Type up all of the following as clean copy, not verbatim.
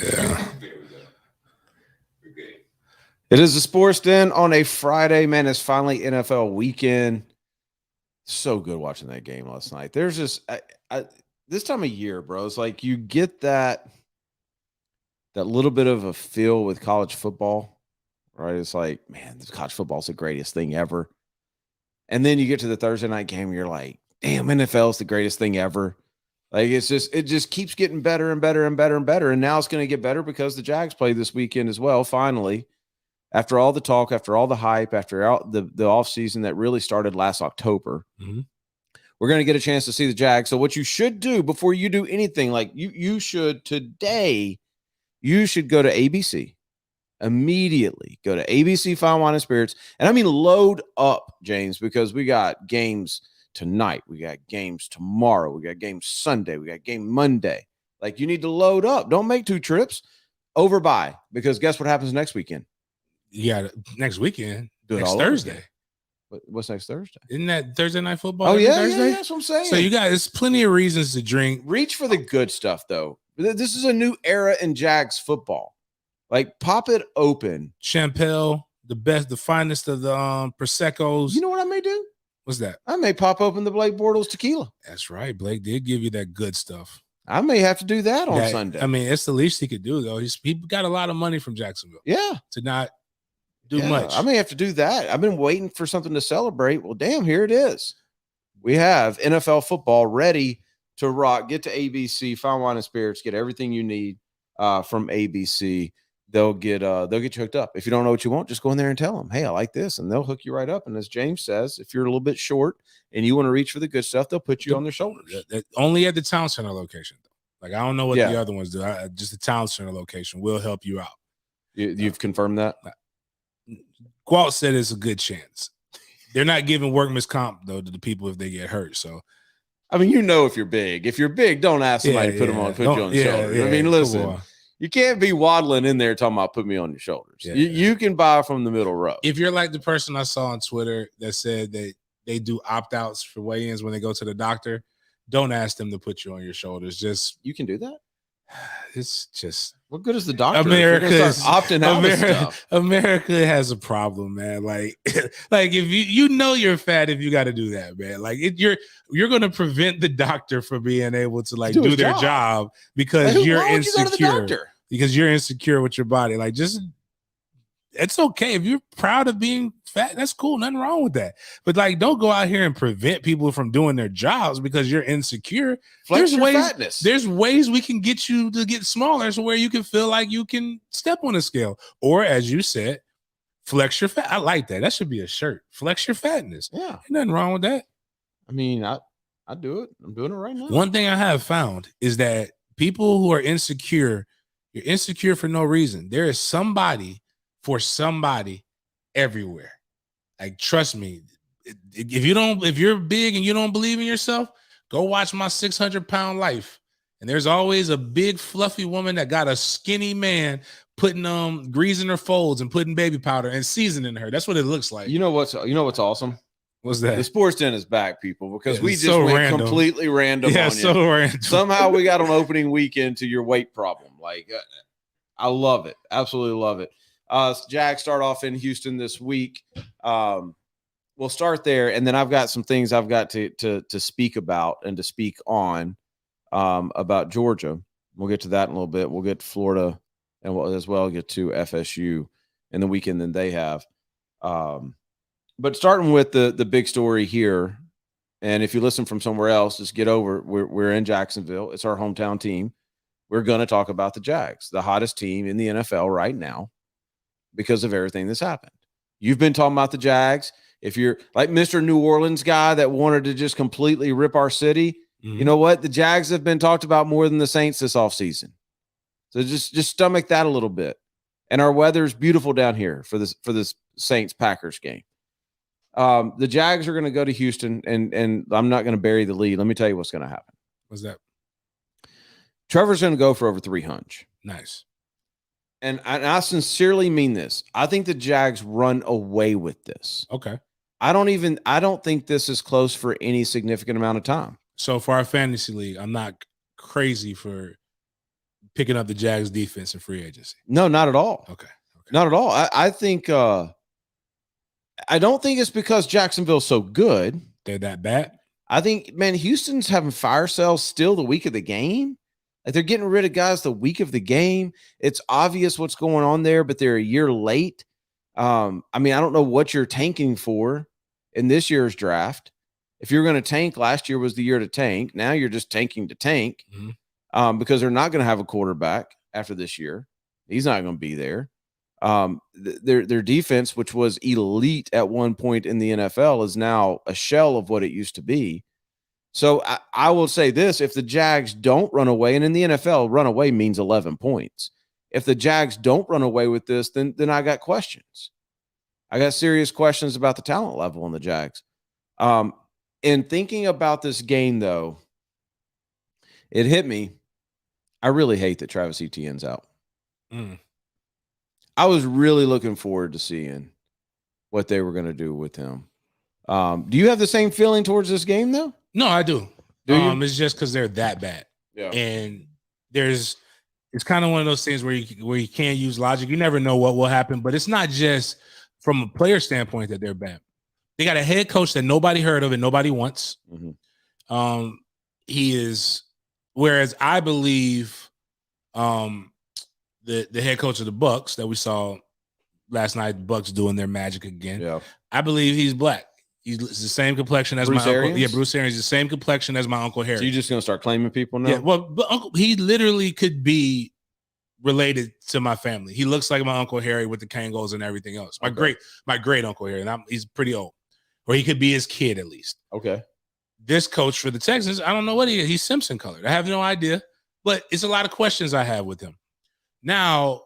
Yeah. It is the Sports Den on a Friday, man. It's finally NFL weekend. So good watching that game last night. There's just this time of year, bro. It's like you get that little bit of a feel with college football, right? It's like, man, this college football is the greatest thing ever. And then you get to the Thursday night game, and you're like, damn, NFL is the greatest thing ever. Like it just keeps getting better and better and better and better. And now it's going to get better because the Jags play this weekend as well. Finally, after all the talk, after all the hype, after all the offseason that really started last October, we're going to get a chance to see the Jags. So what you should do before you do anything, like you should today, you should go to ABC. Immediately go to ABC Fine Wine and Spirits. And I mean, load up, James, because we got games tonight. We got games tomorrow. We got games Sunday. We got game Monday. Like, you need to load up. Don't make 2 trips. Overbuy, because guess what happens next weekend? Yeah, next weekend. Next Thursday. What's next Thursday? Isn't that Thursday night football? Oh, yeah, Thursday? Yeah, that's what I'm saying. So you got, there's plenty of reasons to drink. Reach for the good stuff, though. This is a new era in Jags football. Like, pop it open. Champel, the finest of the Prosecco's. You know what I may do? What's that? I may pop open the Blake Bortles tequila. That's right. Blake did give you that good stuff. I may have to do that on Sunday. I mean, it's the least he could do, though. He got a lot of money from Jacksonville. Yeah. To not do much. I may have to do that. I've been waiting for something to celebrate. Well, damn, here it is. We have NFL football ready to rock. Get to ABC, Fine Wine and Spirits, get everything you need from ABC. They'll get you hooked up. If you don't know what you want, just go in there and tell them, hey, I like this, and they'll hook you right up. And as James says, if you're a little bit short and you want to reach for the good stuff, they'll put you on their shoulders. Only at the Town Center location, though. Like, I don't know what the other ones do. Just the Town Center location will help you out. You've confirmed that? Qualt said it's a good chance. They're not giving workman's comp, though, to the people if they get hurt. So, I mean, if you're big. If you're big, don't ask somebody to put you on the shoulders. I mean, listen. You can't be waddling in there talking about put me on your shoulders. You can buy from the middle row. If you're like the person I saw on Twitter that said that they do opt-outs for weigh-ins when they go to the doctor, don't ask them to put you on your shoulders. Just you can do that. It's just what good is the doctor? America opting out of stuff. America has a problem, man. Like if you know you're fat if you got to do that, man. Like you're going to prevent the doctor from being able to do their job because you're insecure. Because you're insecure with your body. Like, just it's okay if you're proud of being fat. That's cool. Nothing wrong with that. But don't go out here and prevent people from doing their jobs because you're insecure. Fatness. There's ways we can get you to get smaller, so where you can feel like you can step on a scale, or as you said, flex your fat. I like that. That should be a shirt. Flex your fatness. Yeah, ain't nothing wrong with that. I mean, I do it. I'm doing it right now. One thing I have found is that people who are insecure. You're insecure for no reason. There is somebody for somebody everywhere. Like, trust me. If you're big and you don't believe in yourself, go watch My 600-Pound Life. And there's always a big fluffy woman that got a skinny man putting greasing her folds and putting baby powder and seasoning her. That's what it looks like. You know what's awesome? What's that? The Sports Den is back, people, because we just went completely random on you. So random. Somehow we got on opening weekend to your weight problem. Like, I love it. Absolutely love it. Jags start off in Houston this week. We'll start there, and then I've got some things I've got to speak about and to speak on about Georgia. We'll get to that in a little bit. We'll get to Florida, and we'll as well get to FSU and the weekend that they have. But starting with the big story here, and if you listen from somewhere else, just get over. We're in Jacksonville. It's our hometown team. We're going to talk about the Jags, the hottest team in the NFL right now because of everything that's happened. You've been talking about the Jags. If you're like Mr. New Orleans guy that wanted to just completely rip our city, you know what? The Jags have been talked about more than the Saints this offseason. So just stomach that a little bit. And our weather's beautiful down here for this Saints-Packers game. The Jags are going to go to Houston, and I'm not going to bury the lead. Let me tell you what's going to happen. What's that? Trevor's going to go for over 300. Nice. And I sincerely mean this. I think the Jags run away with this. Okay. I don't think this is close for any significant amount of time. So for our fantasy league, I'm not crazy for picking up the Jags defense in free agency? No, not at all. Okay. Not at all. I think I don't think it's because Jacksonville's so good. They're that bad. I think, man, Houston's having fire sales still the week of the game. Like they're getting rid of guys the week of the game. It's obvious what's going on there, but they're a year late. I mean, I don't know what you're tanking for in this year's draft. If you're going to tank, last year was the year to tank. Now you're just tanking to tank because they're not going to have a quarterback after this year. He's not going to be there. Their defense, which was elite at one point in the NFL, is now a shell of what it used to be. So I will say this: if the Jags don't run away, and in the NFL, run away means 11 points. If the Jags don't run away with this, then I got questions. I got serious questions about the talent level on the Jags. In thinking about this game, though, it hit me. I really hate that Travis Etienne's out. I was really looking forward to seeing what they were going to do with him. Do you have the same feeling towards this game, though? No, I do. Do you? It's just because they're that bad. Yeah. And it's kind of one of those things where you can't use logic. You never know what will happen, but it's not just from a player standpoint that they're bad. They got a head coach that nobody heard of and nobody wants. He is, whereas I believe the head coach of the Bucks that we saw last night, the Bucks doing their magic again. Yeah. I believe he's black. He's the same complexion as Bruce my Arians? uncle. Yeah, Bruce Arians is the same complexion as my Uncle Harry. So you're just going to start claiming people now? Yeah, well, but he literally could be related to my family. He looks like my Uncle Harry with the Kangos and everything else. My great Uncle Harry, and he's pretty old. Or he could be his kid at least. Okay. This coach for the Texans, I don't know what he is. He's Simpson colored. I have no idea. But it's a lot of questions I have with him. Now,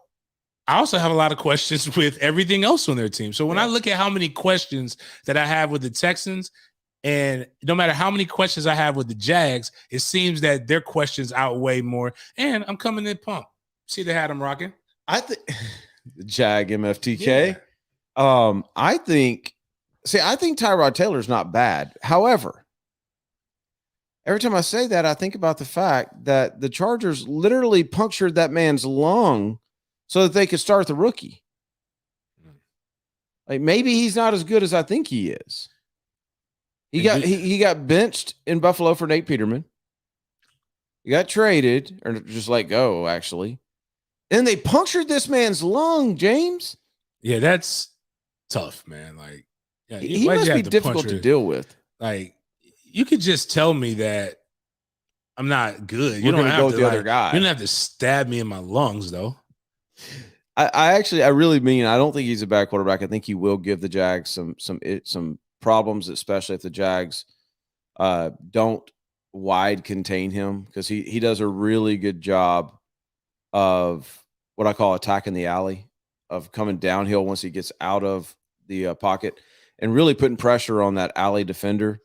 I also have a lot of questions with everything else on their team. So when I look at how many questions that I have with the Texans, and no matter how many questions I have with the Jags, it seems that their questions outweigh more. And I'm coming in pumped. See the hat I'm rocking? I think the Jag MFTK. Yeah. I think Tyrod Taylor's not bad. However, every time I say that, I think about the fact that the Chargers literally punctured that man's lung so that they could start the rookie. Like maybe he's not as good as I think he is. He got benched in Buffalo for Nate Peterman. He got traded or just let go, actually. And they punctured this man's lung, James. Yeah, that's tough, man. Like, yeah, he must be difficult to deal with. Like, you could just tell me that I'm not good. You don't have to go with the other guy. You don't have to stab me in my lungs, though. I really mean I don't think he's a bad quarterback. I think he will give the Jags some problems, especially if the Jags don't wide contain him, because he does a really good job of what I call attacking the alley, of coming downhill once he gets out of the pocket and really putting pressure on that alley defender.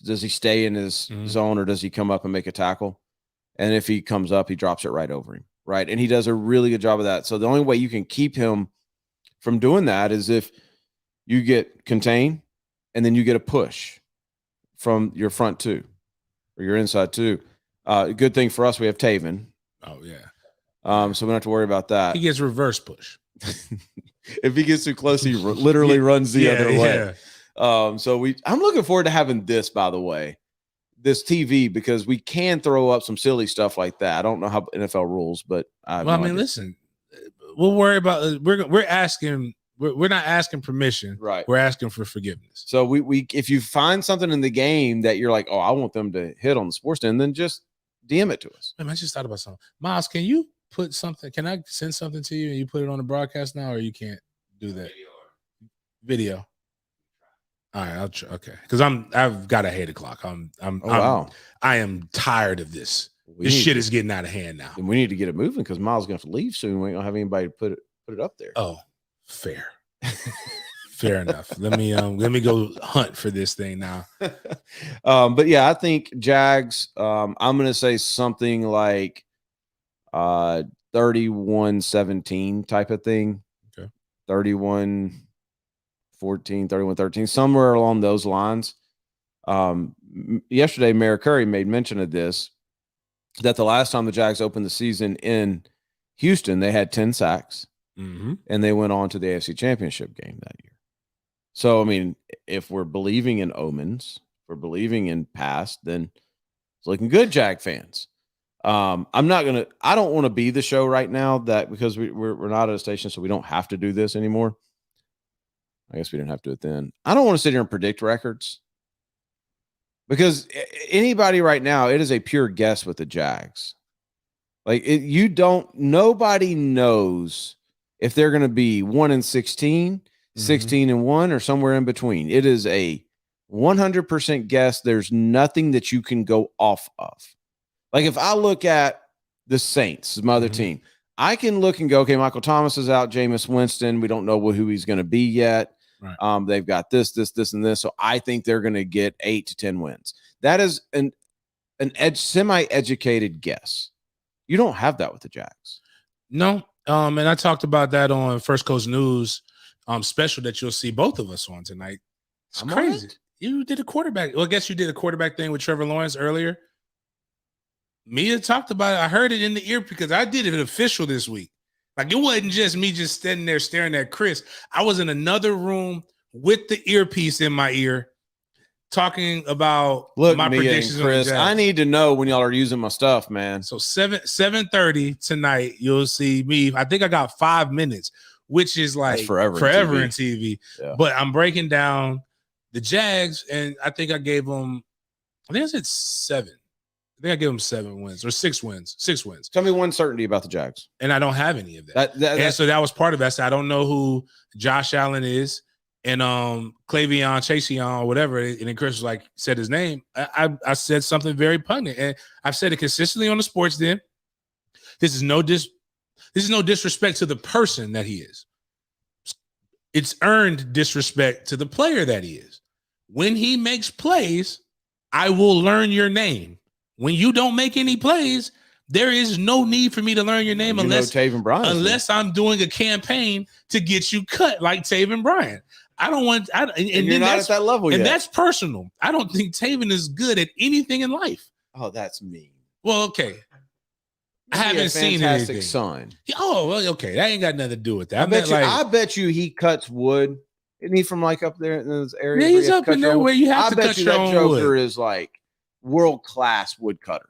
Does he stay in his zone or does he come up and make a tackle? And if he comes up, he drops it right over him. Right. And he does a really good job of that. So the only way you can keep him from doing that is if you get contain and then you get a push from your front two or your inside two. Good thing for us, we have Taven. Oh, yeah. So we don't have to worry about that. He gets reverse push. If he gets too close, he literally runs the other way. So I'm looking forward to having this, by the way, this TV, because we can throw up some silly stuff like that. I don't know how NFL rules, but listen, we'll worry about we're asking. We're not asking permission. Right. We're asking for forgiveness. So we if you find something in the game that you're like, oh, I want them to hit on the SportsDen, then just DM it to us. Man, I just thought about something. Miles, can you put something? Can I send something to you and you put it on the broadcast now, or you can't do that? Video. All right, I'll try. Okay, because I've got a hate o'clock. I am tired of this. This shit is getting out of hand now. And we need to get it moving because Miles is gonna have to leave soon. We ain't gonna have anybody to put it up there. Oh, fair. Fair enough. Let me go hunt for this thing now. But yeah, I think Jags. I'm gonna say something like 31-17 type of thing. Okay. 31-14, 31-13, somewhere along those lines. Yesterday, Mayor Curry made mention of this, that the last time the Jags opened the season in Houston, they had 10 sacks, Mm-hmm. and they went on to the AFC Championship game that year. So, I mean, if we're believing in omens, if we're believing in past, then it's looking good, Jag fans. I don't want to be the show right now because we're not at a station, so we don't have to do this anymore. I guess we didn't have to do it then. I don't want to sit here and predict records because anybody right now, it is a pure guess with the Jags. Like nobody knows if they're going to be 1-16, 16-1, or somewhere in between. It is a 100% guess. There's nothing that you can go off of. Like if I look at the Saints, my other team, I can look and go, okay, Michael Thomas is out, Jameis Winston. We don't know who he's going to be yet. Right. They've got this, and this. So I think they're going to get 8 to 10 wins. That is an semi-educated guess. You don't have that with the Jags. No. And I talked about that on First Coast News special that you'll see both of us on tonight. It's crazy. You did a quarterback. Well, I guess you did a quarterback thing with Trevor Lawrence earlier. Mia talked about it. I heard it in the ear because I did it official this week. Like it wasn't just me just standing there staring at Chris. I was in another room with the earpiece in my ear talking about my predictions. Chris, I need to know when y'all are using my stuff, man. So 7:30 tonight, you'll see me. I think I got 5 minutes, which is like forever in TV. Yeah. But I'm breaking down the Jags, and I think I gave them, I think I said 7. I think I gave them 7 wins or 6 wins. 6 wins. Tell me one certainty about the Jags. And I don't have any of that. And so that was part of that. So I don't know who Josh Allen is and Clavion, Chaseon, or whatever. And then Chris was like, said his name. I said something very pungent. And I've said it consistently on the SportsDen. This is no disrespect to the person that he is. It's earned disrespect to the player that he is. When he makes plays, I will learn your name. When you don't make any plays, there is no need for me to learn your name unless I'm doing a campaign to get you cut like Taven Bryan. I don't want. And you're not at that level yet. And that's personal. I don't think Taven is good at anything in life. Oh, that's mean. Well, okay. I haven't seen anything. Son. Oh, well, okay. That ain't got nothing to do with that. I bet you he cuts wood. Isn't he from like up there in those areas? Yeah, he's up in there where you have to cut your own wood. I bet you that Joker is like world-class woodcutter.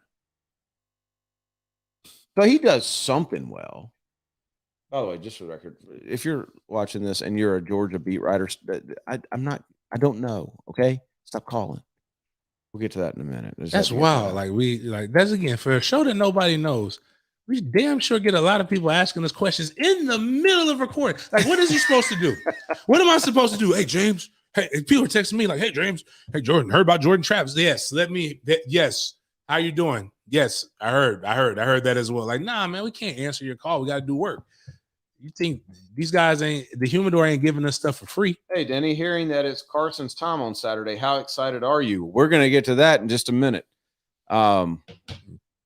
So he does something well. By the way, just for the record, if you're watching this and you're a Georgia beat writer, I don't know. Okay, stop calling. We'll get to that in a minute. That's wild. That's again for a show that nobody knows. We damn sure get a lot of people asking us questions in the middle of recording. Like, what is he supposed to do? What am I supposed to do? Hey, James. Hey, people are texting me like, hey, James. Hey, Jordan. Heard about Jordan Travis? Yes. Yes. How you doing? Yes. I heard that as well. Like, nah, man, we can't answer your call. We got to do work. You think these guys the humidor ain't giving us stuff for free? Hey, Denny, hearing that it's Carson's time on Saturday, how excited are you? We're going to get to that in just a minute.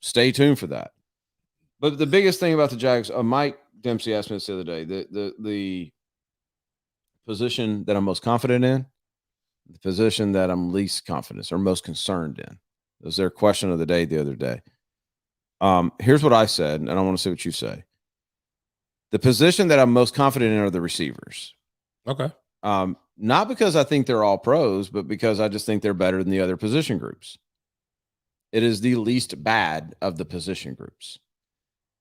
Stay tuned for that. But the biggest thing about the Jags, Mike Dempsey asked me this the other day, the position that I'm most confident in, the position that I'm least confident or most concerned in. It was their question of the day the other day. Here's what I said, and I want to see what you say. The position that I'm most confident in are the receivers. Okay. Not because I think they're all pros, but because I just think they're better than the other position groups. It is the least bad of the position groups.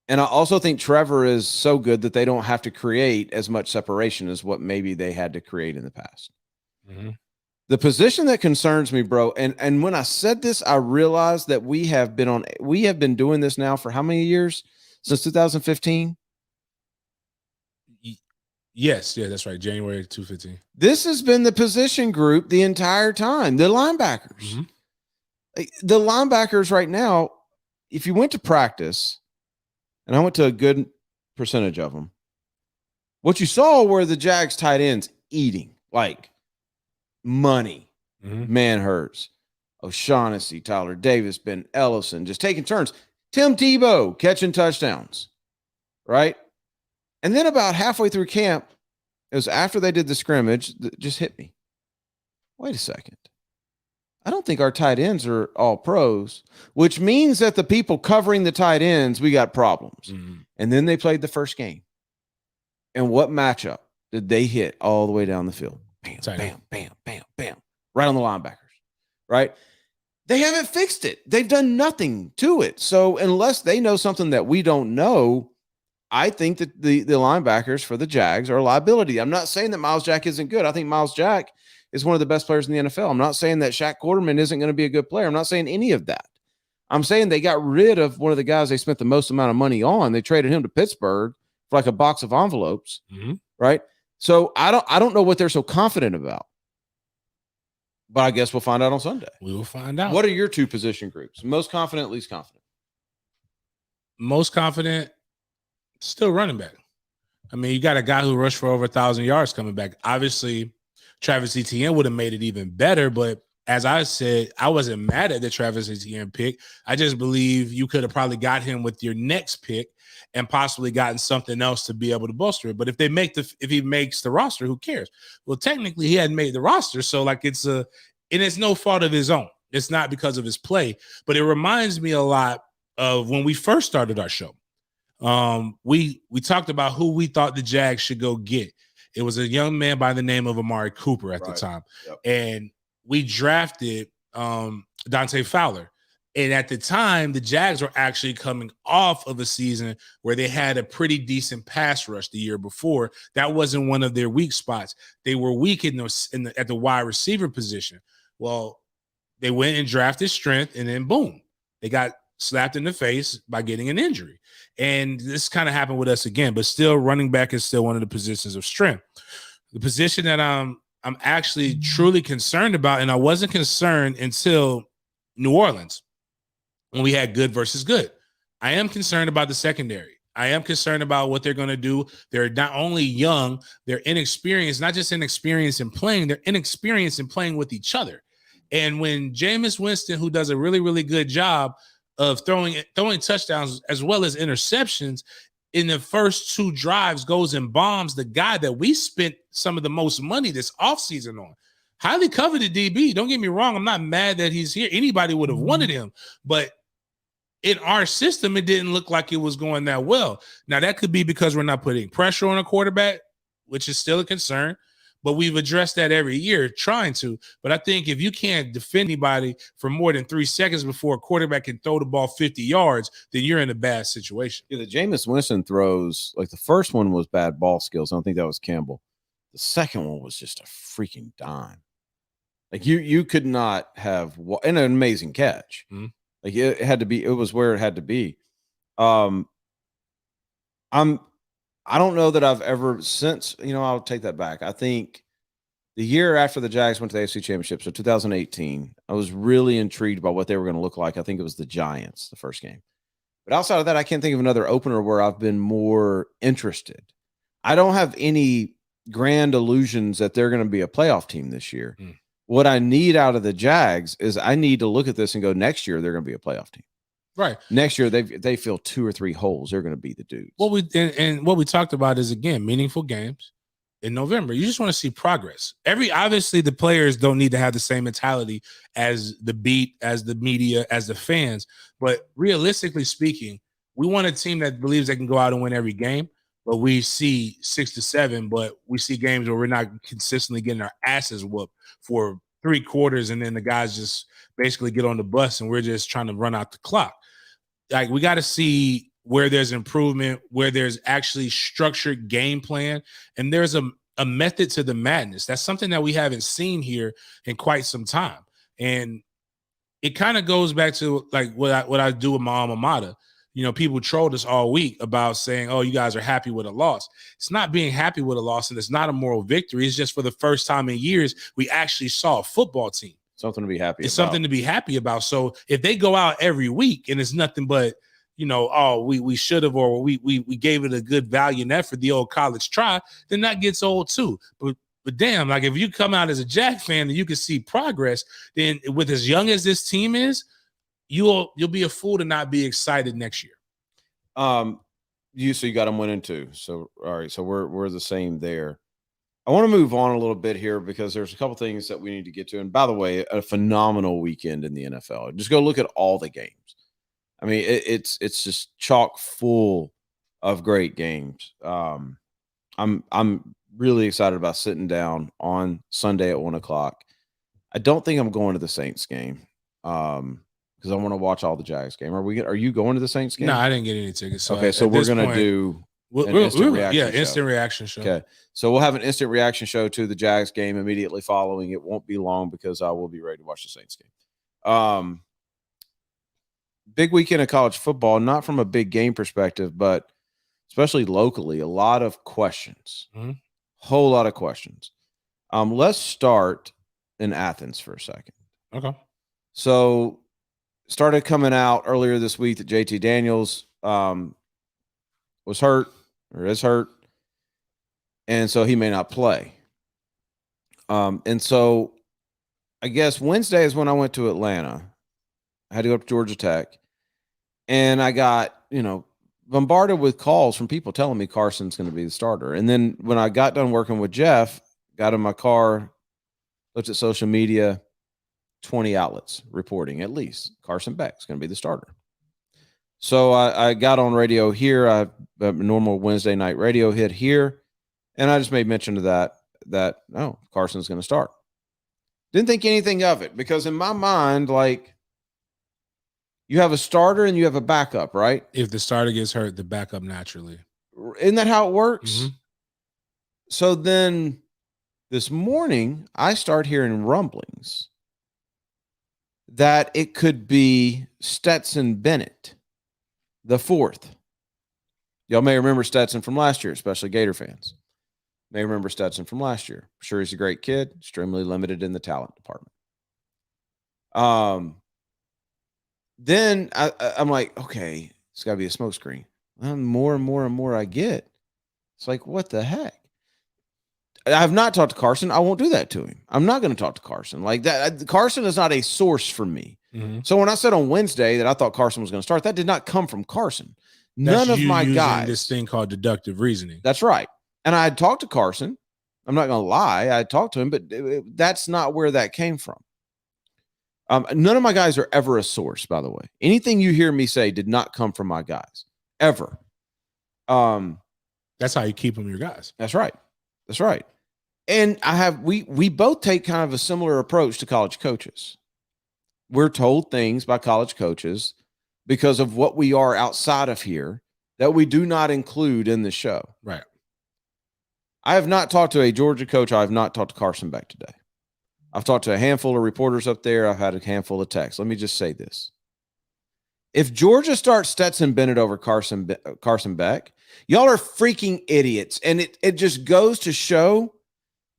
And I also think Trevor is so good that they don't have to create as much separation as what maybe they had to create in the past. Mm-hmm. The position that concerns me, bro, and when I said this, I realized that we have been doing this now for how many years? Since 2015? Yes, yeah, that's right. January 2015. This has been the position group the entire time. The linebackers. Mm-hmm. The linebackers right now, if you went to practice, and I went to a good percentage of them, what you saw were the Jags tight ends eating like money. Mm-hmm. Manhurst, O'Shaughnessy, Tyler Davis, Ben Ellison, just taking turns. Tim Tebow catching touchdowns, right? And then about halfway through camp, it was after they did the scrimmage that just hit me. Wait a second. I don't think our tight ends are all pros, which means that the people covering the tight ends, we got problems. Mm-hmm. And then they played the first game. And what matchup did they hit all the way down the field? Bam, bam, bam, bam, bam. Right on the linebackers, right? They haven't fixed it. They've done nothing to it. So unless they know something that we don't know, I think that the linebackers for the Jags are a liability. I'm not saying that Miles Jack isn't good. I think Miles Jack is one of the best players in the NFL. I'm not saying that Shaq Quarterman isn't going to be a good player. I'm not saying any of that. I'm saying they got rid of one of the guys they spent the most amount of money on. They traded him to Pittsburgh for like a box of envelopes, right? So I don't know what they're so confident about. But I guess we'll find out on Sunday. We will find out. What are your two position groups? Most confident, least confident? Most confident, still running back. I mean, you got a guy who rushed for over 1,000 yards coming back. Obviously, Travis Etienne would have made it even better, but as I said, I wasn't mad at the Travis Etienne pick. I just believe you could have probably got him with your next pick and possibly gotten something else to be able to bolster it. But if he makes the roster, who cares? Well, technically he hadn't made the roster. So like and it's no fault of his own. It's not because of his play, but it reminds me a lot of when we first started our show. We talked about who we thought the Jags should go get. It was a young man by the name of Amari Cooper at the time. Yep. And we drafted Dante Fowler. And at the time, the Jags were actually coming off of a season where they had a pretty decent pass rush the year before. That wasn't one of their weak spots. They were weak at the wide receiver position. Well, they went and drafted strength, and then boom, they got slapped in the face by getting an injury. And this kind of happened with us again, but still running back is still one of the positions of strength. The position that I'm actually truly concerned about, and I wasn't concerned until New Orleans when we had good versus good. I am concerned about the secondary. I am concerned about what they're going to do. They're not only young, they're inexperienced, not just inexperienced in playing, they're inexperienced in playing with each other. And when Jameis Winston, who does a really, really good job of throwing touchdowns as well as interceptions, in the first two drives goes and bombs the guy that we spent some of the most money this offseason on. Highly coveted DB. Don't get me wrong. I'm not mad that he's here. Anybody would have wanted him. But in our system, it didn't look like it was going that well. Now, that could be because we're not putting pressure on a quarterback, which is still a concern. But we've addressed that every year, trying to. But I think if you can't defend anybody for more than 3 seconds before a quarterback can throw the ball 50 yards, then you're in a bad situation. Yeah, the Jameis Winston throws, like the first one was bad ball skills. I don't think that was Campbell. The second one was just a freaking dime. Like you could not have an amazing catch. Mm-hmm. Like it had to be. It was where it had to be. I don't know that I've ever since, I'll take that back. I think the year after the Jags went to the AFC Championship, so 2018, I was really intrigued by what they were going to look like. I think it was the Giants, the first game. But outside of that, I can't think of another opener where I've been more interested. I don't have any grand illusions that they're going to be a playoff team this year. Mm. What I need out of the Jags is I need to look at this and go, next year they're going to be a playoff team. Right. Next year, they fill 2 or 3 holes. They're going to be the dudes. What we talked about is, again, meaningful games in November. You just want to see progress. Obviously, the players don't need to have the same mentality as the beat, as the media, as the fans. But realistically speaking, we want a team that believes they can go out and win every game. But we see 6 to 7, but we see games where we're not consistently getting our asses whooped for 3 quarters, and then the guys just basically get on the bus and we're just trying to run out the clock. Like, we got to see where there's improvement, where there's actually structured game plan, and there's a method to the madness. That's something that we haven't seen here in quite some time. And it kind of goes back to like what I do with my alma mater. People trolled us all week about saying, oh, you guys are happy with a loss. It's not being happy with a loss, and it's not a moral victory. It's just for the first time in years, we actually saw a football team. Something to be happy about. It's something to be happy about. So if they go out every week and it's nothing but, we should have, or we gave it a good value and effort, the old college try, then that gets old too. But damn, like if you come out as a Jack fan and you can see progress, then with as young as this team is, you'll be a fool to not be excited next year. So you got them winning too. So all right, so we're the same there. I want to move on a little bit here because there's a couple things that we need to get to. And by the way, a phenomenal weekend in the NFL. Just go look at all the games. I mean, it's just chock full of great games. I'm really excited about sitting down on Sunday at 1:00. I don't think I'm going to the Saints game because I want to watch all the Jags game. Are you going to the Saints game? No, I didn't get any tickets. So okay, so we're gonna do instant reaction show. Okay, so we'll have an instant reaction show to the Jags game immediately following. It won't be long because I will be ready to watch the Saints game. Big weekend of college football, not from a big game perspective, but especially locally, a lot of questions. Whole lot of questions. Let's start in Athens for a second. Okay. So started coming out earlier this week that JT Daniels was hurt or is hurt. And so he may not play. And so I guess Wednesday is when I went to Atlanta. I had to go up to Georgia Tech. And I got, bombarded with calls from people telling me Carson's going to be the starter. And then when I got done working with Jeff, got in my car, looked at social media, 20 outlets reporting at least Carson Beck's going to be the starter. So I got on radio here. I have a normal Wednesday night radio hit here. And I just made mention of that Carson's going to start. Didn't think anything of it because in my mind, like, you have a starter and you have a backup, right? If the starter gets hurt, the backup naturally. Isn't that how it works? Mm-hmm. So then this morning, I start hearing rumblings that it could be Stetson Bennett, the fourth. Y'all may remember Stetson from last year, especially Gator fans. May remember Stetson from last year. I'm sure he's a great kid, extremely limited in the talent department. Then I'm like, okay, it's got to be a smokescreen. More and more I get, it's like, what the heck? I have not talked to Carson. I won't do that to him. I'm not going to talk to Carson like that. Carson is not a source for me. Mm-hmm. So when I said on Wednesday that I thought Carson was going to start, that did not come from Carson. None of my guys. This thing called deductive reasoning. That's right. And I had talked to Carson. I'm not going to lie. I talked to him, but that's not where that came from. None of my guys are ever a source, by the way. Anything you hear me say did not come from my guys, ever. That's how you keep them your guys. That's right. That's right. And we both take kind of a similar approach to college coaches. We're told things by college coaches because of what we are outside of here that we do not include in the show. Right. I have not talked to a Georgia coach. I have not talked to Carson Beck today. I've talked to a handful of reporters up there. I've had a handful of texts. Let me just say this. If Georgia starts Stetson Bennett over Carson Beck, y'all are freaking idiots. And it just goes to show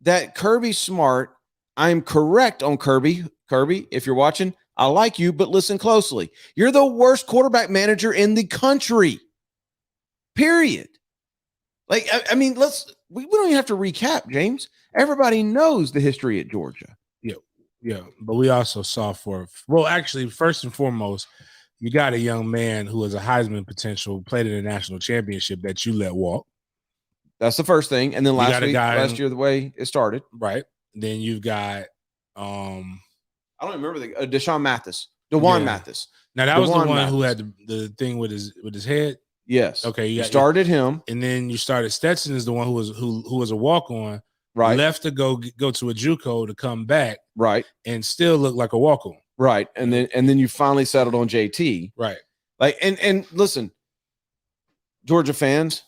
that Kirby's smart. I'm correct on Kirby. Kirby, if you're watching, I like you, but listen closely. You're the worst quarterback manager in the country. Period. Like, I mean, we don't even have to recap, James. Everybody knows the history at Georgia. Yeah, but we also saw actually, first and foremost, you got a young man who has a Heisman potential, played in a national championship that you let walk. That's the first thing. And then last year, the way it started. Right. Then you've got I don't remember Deshaun Mathis. DeJuan Mathis. Now that was the one who had the thing with his head. Yes. Okay. You started him. And then you started Stetson is the one who was a walk-on. Right. Left to go to a JUCO to come back. Right. And still look like a walk-on. Right. And then you finally settled on JT. Right. Like, and listen, Georgia fans,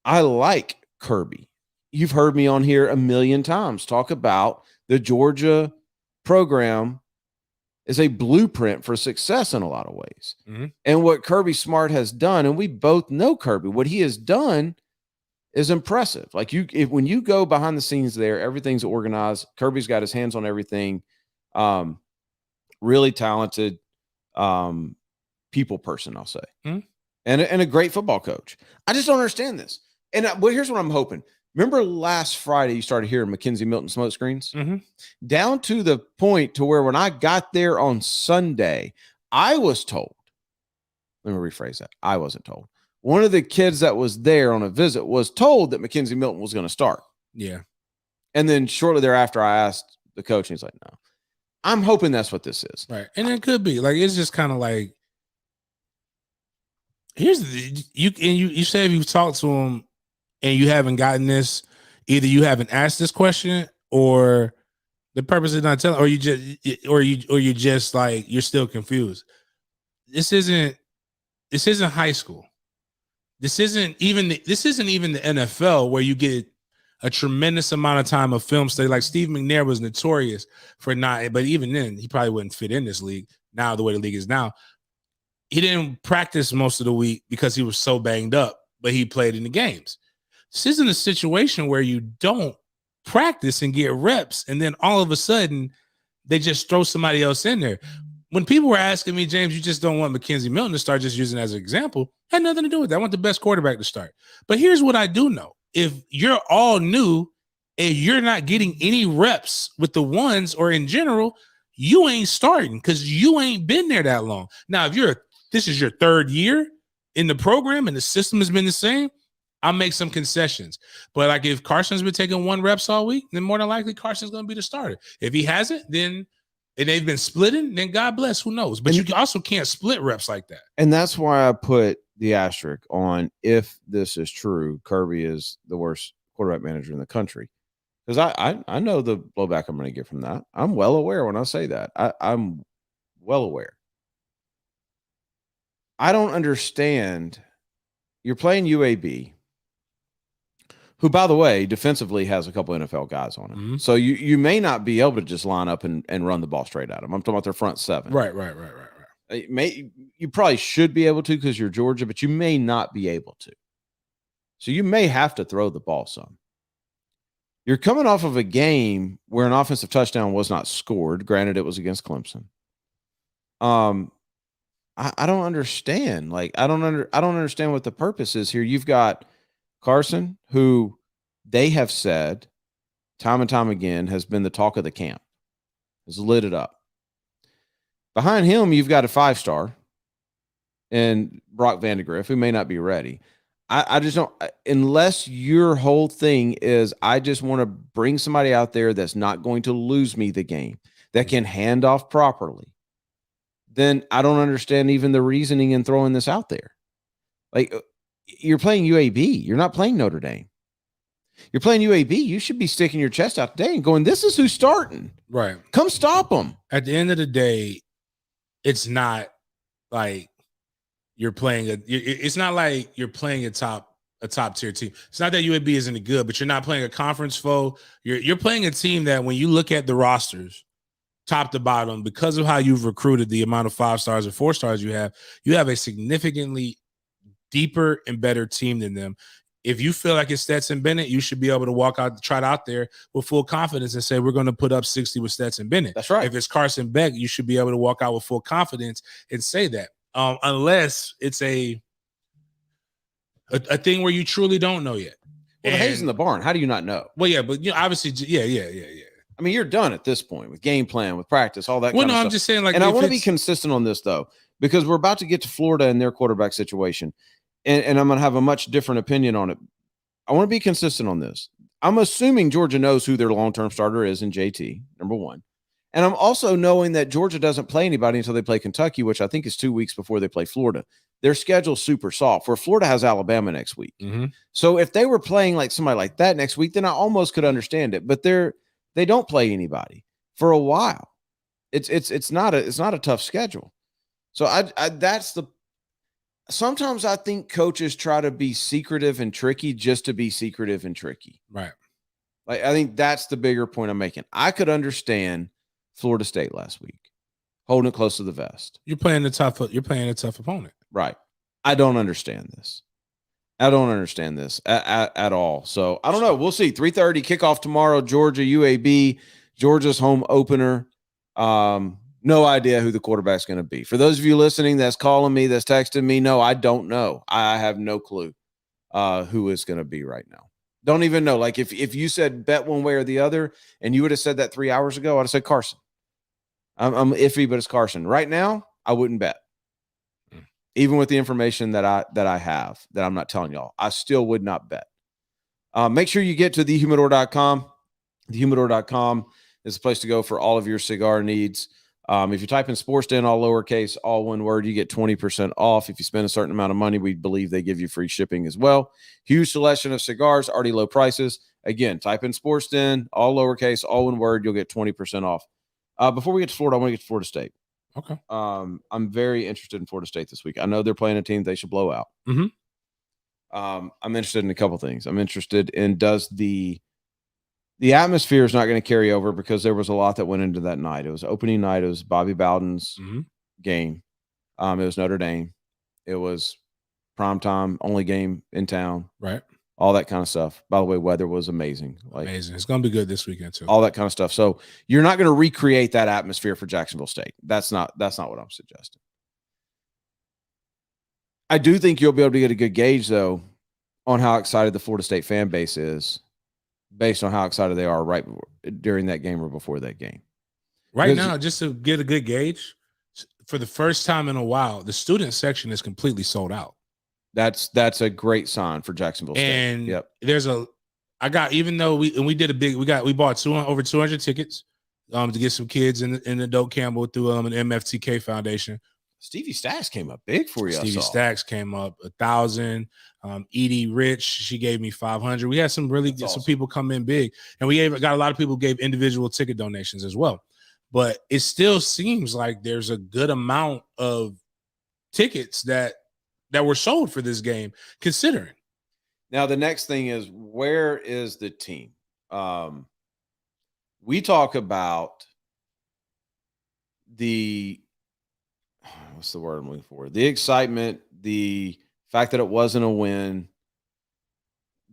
I like Kirby. You've heard me on here a million times talk about the Georgia program is a blueprint for success in a lot of ways. Mm-hmm. And what Kirby Smart has done, and we both know Kirby, what he has done is impressive. Like when you go behind the scenes there, everything's organized. Kirby's got his hands on everything. Really talented people person, I'll say. Mm-hmm. And a great football coach. I just don't understand this. And here's what I'm hoping. Remember last Friday, you started hearing Mackenzie Milton smoke screens? Mm-hmm. Down to the point to where when I got there on Sunday, I was told, let me rephrase that. I wasn't told. One of the kids that was there on a visit was told that Mackenzie Milton was going to start. Yeah. And then shortly thereafter, I asked the coach, and he's like, no. I'm hoping that's what this is. Right. And it could be. Like, it's just kind of like, here's the, you said you've talked to him and you haven't gotten this, either you haven't asked this question or the purpose is not telling, or you just like, you're still confused. This isn't high school. This isn't even the NFL where you get a tremendous amount of time of film study. Like Steve McNair was notorious for not, but even then he probably wouldn't fit in this league now, the way the league is now. He didn't practice most of the week because he was so banged up, but he played in the games. This isn't a situation where you don't practice and get reps, and then all of a sudden they just throw somebody else in there. When people were asking me, James, you just don't want Mackenzie Milton to start, just using as an example, had nothing to do with that. I want the best quarterback to start. But here's what I do know. If you're all new and you're not getting any reps with the ones or in general, you ain't starting because you ain't been there that long. Now, if this is your third year in the program and the system has been the same, I'll make some concessions. But like if Carson's been taking 1 reps all week, then more than likely Carson's going to be the starter. If he hasn't, then and they've been splitting, then God bless, who knows? But you also can't split reps like that. And that's why I put the asterisk on, if this is true, Kirby is the worst quarterback manager in the country. Because I know the blowback I'm going to get from that. I'm well aware when I say that. I'm well aware. I don't understand. You're playing UAB, who, by the way, defensively has a couple NFL guys on him. Mm-hmm. So you may not be able to just line up and run the ball straight at them. I'm talking about their front 7. Right. You probably should be able to because you're Georgia, but you may not be able to. So you may have to throw the ball some. You're coming off of a game where an offensive touchdown was not scored. Granted, it was against Clemson. I don't understand. Like, I don't understand what the purpose is here. You've got Carson, who they have said time and time again has been the talk of the camp, has lit it up. Behind him, you've got a 5-star and Brock Vandegrift, who may not be ready. I just don't, unless your whole thing is, I just want to bring somebody out there that's not going to lose me the game, that can hand off properly, then I don't understand even the reasoning in throwing this out there. Like, you're playing UAB. You're not playing Notre Dame. You're playing UAB. You should be sticking your chest out today and going, this is who's starting. Right. Come stop them. At the end of the day, it's not like you're playing it's not like you're playing a top tier team. It's not that UAB isn't good, but you're not playing a conference foe. You're playing a team that when you look at the rosters, top to bottom, because of how you've recruited, the amount of 5 stars or 4 stars you have a significantly deeper and better team than them. If you feel like it's Stetson Bennett, you should be able to trot out there with full confidence and say, we're going to put up 60 with Stetson Bennett. That's right. If it's Carson Beck, you should be able to walk out with full confidence and say that. Unless it's a thing where you truly don't know yet. Well, the hay's in the barn. How do you not know? Well, yeah, but obviously, yeah. I mean, you're done at this point with game plan, with practice, all that kind of stuff. I'm just saying, like, and I want to be consistent on this, though, because we're about to get to Florida and their quarterback situation, and I'm going to have a much different opinion on it. I want to be consistent on this. I'm assuming Georgia knows who their long-term starter is in JT, number 1. And I'm also knowing that Georgia doesn't play anybody until they play Kentucky, which I think is 2 weeks before they play Florida. Their schedule's super soft, where Florida has Alabama next week. Mm-hmm. So if they were playing like somebody like that next week, then I almost could understand it. But they don't play anybody for a while. It's not a tough schedule. So sometimes I think coaches try to be secretive and tricky just to be secretive and tricky. Right. Like, I think that's the bigger point I'm making. I could understand Florida State last week holding it close to the vest. You're playing a tough opponent. Right. I don't understand this. at all. So I don't know. We'll see. 3:30 kickoff tomorrow. Georgia UAB. Georgia's home opener. No idea who the quarterback's going to be. For those of you listening, that's calling me, that's texting me. No, I don't know. I have no clue who is going to be right now. Don't even know. Like if you said bet one way or the other, and you would have said that 3 hours ago, I'd have said Carson. I'm iffy, but it's Carson. Right now, I wouldn't bet. Even with the information that I have, that I'm not telling y'all, I still would not bet. Make sure you get to thehumidor.com. Thehumidor.com is the place to go for all of your cigar needs. If you type in SportsDen, all lowercase, all one word, you get 20% off. If you spend a certain amount of money, we believe they give you free shipping as well. Huge selection of cigars, already low prices. Again, type in SportsDen, all lowercase, all one word, you'll get 20% off. Before we get to Florida, I want to get to Florida State. Okay. I'm very interested in Florida State this week. I know they're playing a team they should blow out. Mm-hmm. I'm interested in a couple things. I'm interested in, does the atmosphere is not going to carry over, because there was a lot that went into that night. It was opening night. It was Bobby Bowden's game. It was Notre Dame. It was primetime, only game in town. Right. All that kind of stuff. By the way, weather was amazing. Amazing. It's going to be good this weekend too. All that kind of stuff. So you're not going to recreate that atmosphere for Jacksonville State. That's not what I'm suggesting. I do think you'll be able to get a good gauge, though, on how excited the Florida State fan base is, based on how excited they are right during that game or before that game. Right now, just to get a good gauge, for the first time in a while, the student section is completely sold out. That's a great sign for Jacksonville State. And even though we did we bought over 200 tickets to get some kids in the Doak Campbell through an MFTK Foundation. Stevie Stacks came up big for you. Stevie Stacks came up 1,000. Edie Rich, she gave me 500. We had some some people come in big, and we got a lot of people who gave individual ticket donations as well. But it still seems like there's a good amount of tickets that were sold for this game, considering. Now, the next thing is, where is the team? We talk about what's the word I'm looking for? The excitement, the fact that it wasn't a win,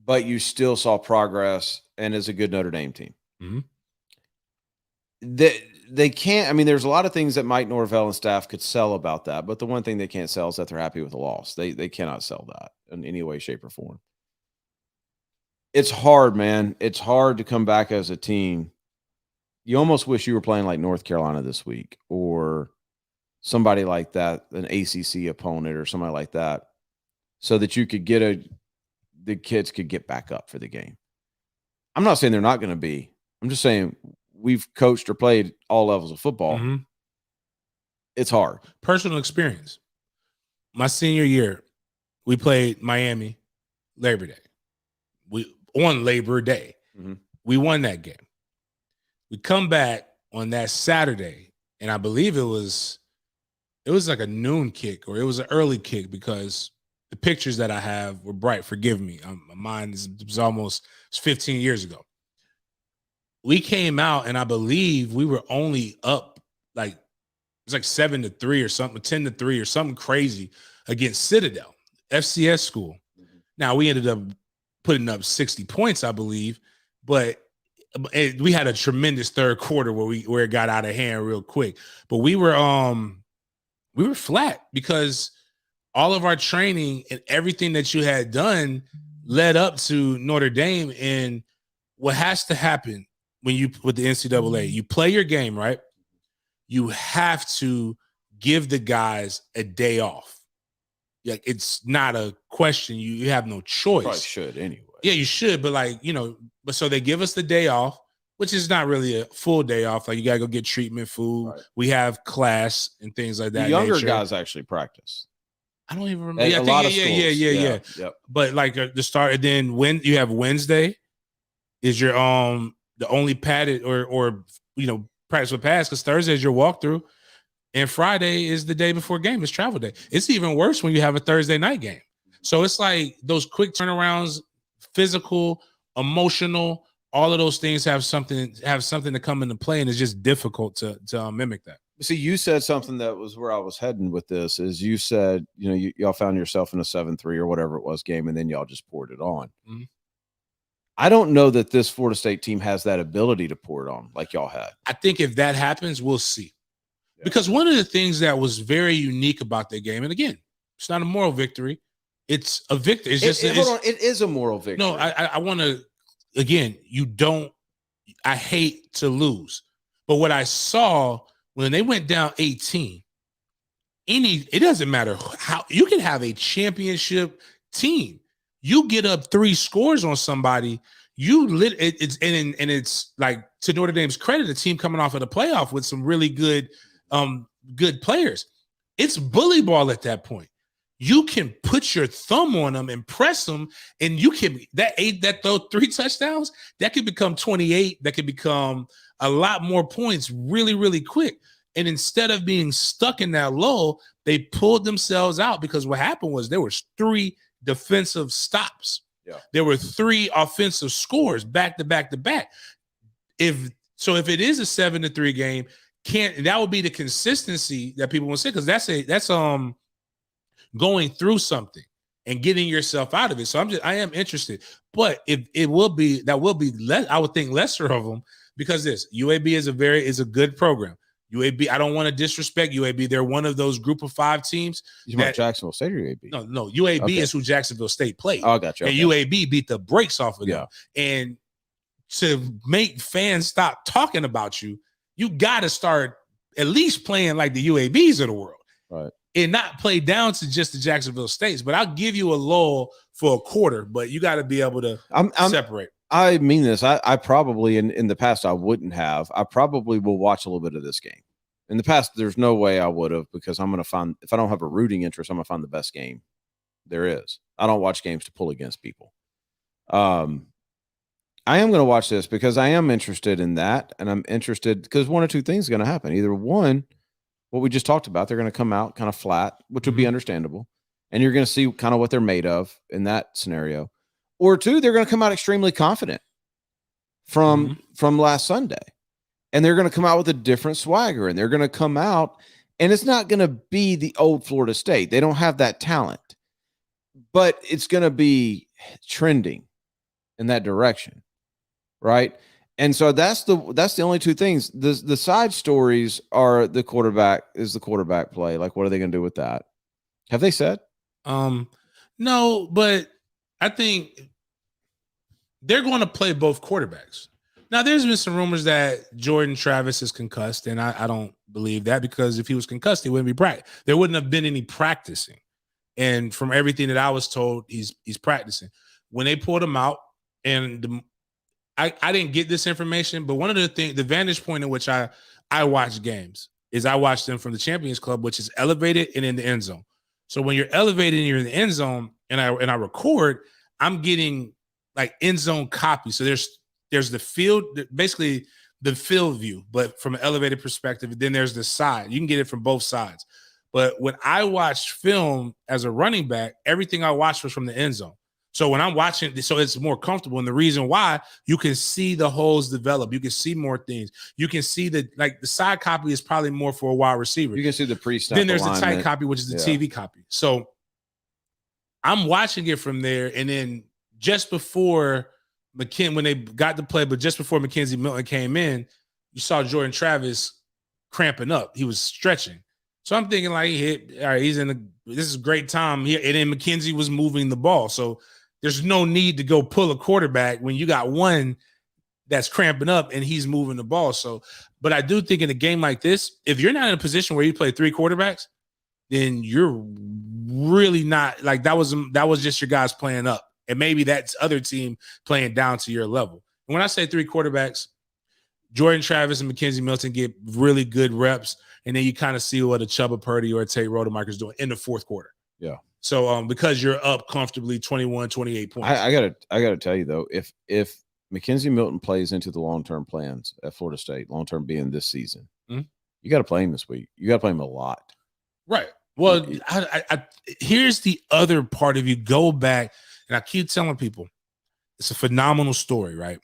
but you still saw progress and is a good Notre Dame team. Mm-hmm. They can't. I mean, there's a lot of things that Mike Norvell and staff could sell about that, but the one thing they can't sell is that they're happy with the loss. They cannot sell that in any way, shape, or form. It's hard, man. It's hard to come back as a team. You almost wish you were playing like North Carolina this week, or somebody like that, an ACC opponent or somebody like that, so that you could the kids could get back up for the game. I'm not saying they're not going to be. I'm just saying we've coached or played all levels of football. Mm-hmm. It's hard. Personal experience. My senior year, we played Miami Labor Day. On Labor Day. Mm-hmm. We won that game. We come back on that Saturday, and I believe it was like a noon kick, or it was an early kick, because the pictures that I have were bright. Forgive me. Mine was almost 15 years ago. We came out, and I believe we were only up it was like 7-3 or something, 10-3 or something crazy against Citadel, FCS school. Mm-hmm. Now, we ended up putting up 60 points, I believe, but we had a tremendous third quarter where it got out of hand real quick. But we were flat, because all of our training and everything that you had done led up to Notre Dame. And what has to happen with the NCAA, you play your game, right? You have to give the guys a day off. Like, it's not a question. You have no choice. You probably should anyway. Yeah, you should. But but so they give us the day off, which is not really a full day off. Like, you got to go get treatment food. Right. We have class and things like that. The younger guys actually practice. I don't even remember. Yeah. Yep. But the start, and then when you have Wednesday is your the only padded or practice with pass, because Thursday is your walkthrough, and Friday is the day before game. It's travel day. It's even worse when you have a Thursday night game. So it's like those quick turnarounds, physical, emotional, all of those things have something to come into play, and it's just difficult to mimic that. See, you said something that was where I was heading with this. Is you said, y'all found yourself in a 7-3 or whatever it was game, and then y'all just poured it on. Mm-hmm. I don't know that this Florida State team has that ability to pour it on like y'all had. I think if that happens, we'll see. Yeah. Because one of the things that was very unique about that game, and again, it's not a moral victory. It's a victory. It's just hold on. It is a moral victory. No, I want to, again, I hate to lose. But what I saw when they went down 18, it doesn't matter how you can have a championship team. You get up 3 scores on somebody, it's like, to Notre Dame's credit, a team coming off of the playoff with some really good players. It's bully ball at that point. You can put your thumb on them and press them, and you can throw 3 touchdowns, that could become 28. That could become a lot more points really, really quick. And instead of being stuck in that lull, they pulled themselves out, because what happened was there was 3 defensive stops. Yeah. There were 3 offensive scores back to back to back. If it is a 7-3 game, that would be the consistency that people will say, because that's going through something and getting yourself out of it. So I am interested, but that will be less, I would think, lesser of them, because UAB is a good program. UAB, I don't want to disrespect UAB. They're one of those group of 5 teams. You meant Jacksonville State or UAB? No, UAB is who Jacksonville State played. Oh, I got you. And UAB beat the brakes off of them. And to make fans stop talking about you, you got to start at least playing like the UABs of the world. Right. And not play down to just the Jacksonville States. But I'll give you a lull for a quarter, but you got to be able to separate. I mean this. I probably, in the past, I wouldn't have. I probably will watch a little bit of this game. In the past, there's no way I would have, because I'm going to find, if I don't have a rooting interest, I'm going to find the best game there is. I don't watch games to pull against people. I am going to watch this because I am interested in that. And I'm interested because one or two things are going to happen. Either one, what we just talked about, they're going to come out kind of flat, which would be understandable. And you're going to see kind of what they're made of in that scenario. Or 2, they're going to come out extremely confident from last Sunday. And they're going to come out with a different swagger. And they're going to come out, and it's not going to be the old Florida State. They don't have that talent. But it's going to be trending in that direction, right? And so that's the only 2 things. The side stories are the quarterback play. Like, what are they going to do with that? Have they said? No, but I think they're going to play both quarterbacks. Now, there's been some rumors that Jordan Travis is concussed, and I don't believe that, because if he was concussed, he wouldn't be practicing. There wouldn't have been any practicing. And from everything that I was told, he's practicing. When they pulled him out, and I didn't get this information, but one of the things, the vantage point in which I watch games is I watch them from the Champions Club, which is elevated and in the end zone. So when you're elevated and you're in the end zone, and I record, I'm getting like end zone copy. So there's the field, basically the field view, but from an elevated perspective. Then there's the side. You can get it from both sides. But when I watch film as a running back, everything I watched was from the end zone. So when I'm watching, so it's more comfortable. And the reason why, you can see the holes develop. You can see more things. You can see the side copy is probably more for a wide receiver. You can see the pre-snap Then there's alignment. the tight copy, which is the TV copy. So I'm watching it from there. And then just before when they got to play, but just before Mackenzie Milton came in, you saw Jordan Travis cramping up. He was stretching. So I'm thinking, like, all right, this is a great time here. And then Mackenzie was moving the ball. So there's no need to go pull a quarterback when you got one that's cramping up and he's moving the ball. So, but I do think in a game like this, if you're not in a position where you play 3 quarterbacks, then you're really not, like, that was just your guys playing up. And maybe that's other team playing down to your level. And when I say 3 quarterbacks, Jordan Travis and Mackenzie Milton get really good reps. And then you kind of see what a Chuba Purdy or a Tate Rodemaker is doing in the 4th quarter. Yeah. So because you're up comfortably 21, 28 points. I gotta tell you though, if Mackenzie Milton plays into the long-term plans at Florida State, long-term being this season, you got to play him this week. You got to play him a lot. Right. Well, here's the other part. If you go back, and I keep telling people, it's a phenomenal story, right?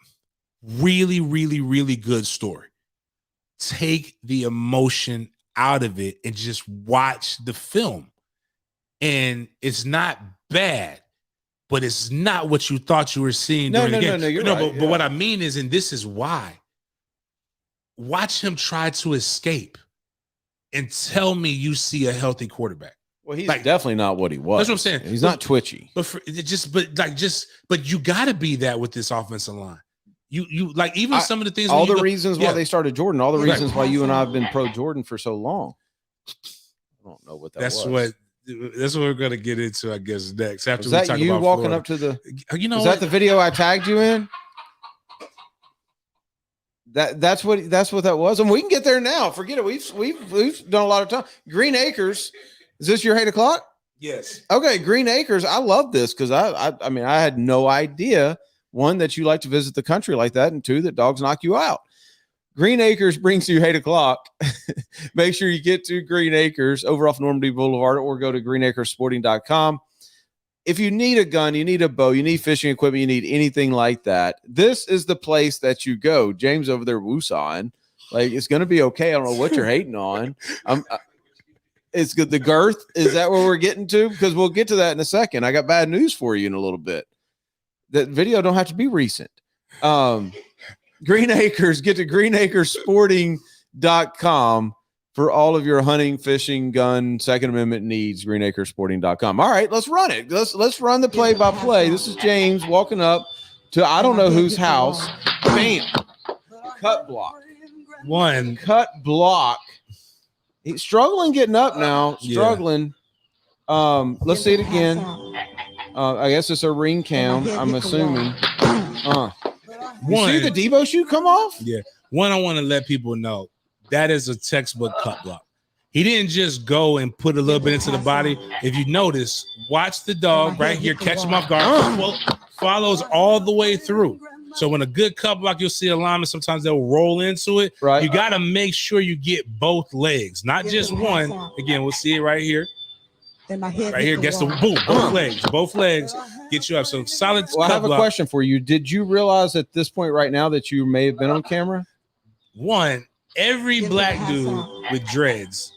Really, really, really good story. Take the emotion out of it and just watch the film. And it's not bad, but it's not what you thought you were seeing during the game. No, you're right. But what I mean is, and this is why, watch him try to escape and tell me you see a healthy quarterback. Well, he's definitely not what he was. That's what I'm saying. He's not twitchy. But you got to be that with this offensive line. You like, even some of the things. All the reasons why they started Jordan. All the reasons why you and I have been pro Jordan for so long. I don't know what that was. That's what we're gonna get into, I guess, next. After Is we that talk you about walking Florida. up to the? You know, is that the video I tagged you in? That's what that was, and we can get there now. Forget it. We've done a lot of time. Green Acres. Is this your 8 o'clock? Yes. Okay, Green Acres. I love this because I mean I had no idea, one, that you like to visit the country like that, and two, that dogs knock you out. Green Acres brings you 8 o'clock. Make sure you get to Green Acres over off Normandy Boulevard, or go to greenacresporting.com. If you need a gun, you need a bow, you need fishing equipment, you need anything like that, this is the place that you go. James over there woosawing. Like, it's going to be okay. I don't know what you're hating on. It's good. The girth, is that where we're getting to? Because we'll get to that in a second. I got bad news for you in a little bit. That video don't have to be recent. Green Acres, get to greenacresporting.com for all of your hunting, fishing, gun, Second Amendment needs. greenacresporting.com. All right, let's run it. Let's run the play-by-play. This is James walking up to I don't know whose house. Bam. Cut block. One cut block. He's struggling getting up now. Struggling. Yeah. Let's see it again. I guess it's a ring cam, I'm assuming. You see the Debo shoe come off? Yeah. One, I want to let people know that is a textbook cut block. He didn't just go and put a little bit into the body. If you notice, watch the dog right here, catch him off guard, follows all the way through. So when a good cut block, you'll see a lineman, sometimes they'll roll into it. Right. You got to make sure you get both legs, not just one. Again, we'll see it right here. Right here, gets the boom, both legs get you up. So solid. Well, I have a question for you. Did you realize at this point right now that you may have been on camera? One, every black dude with dreads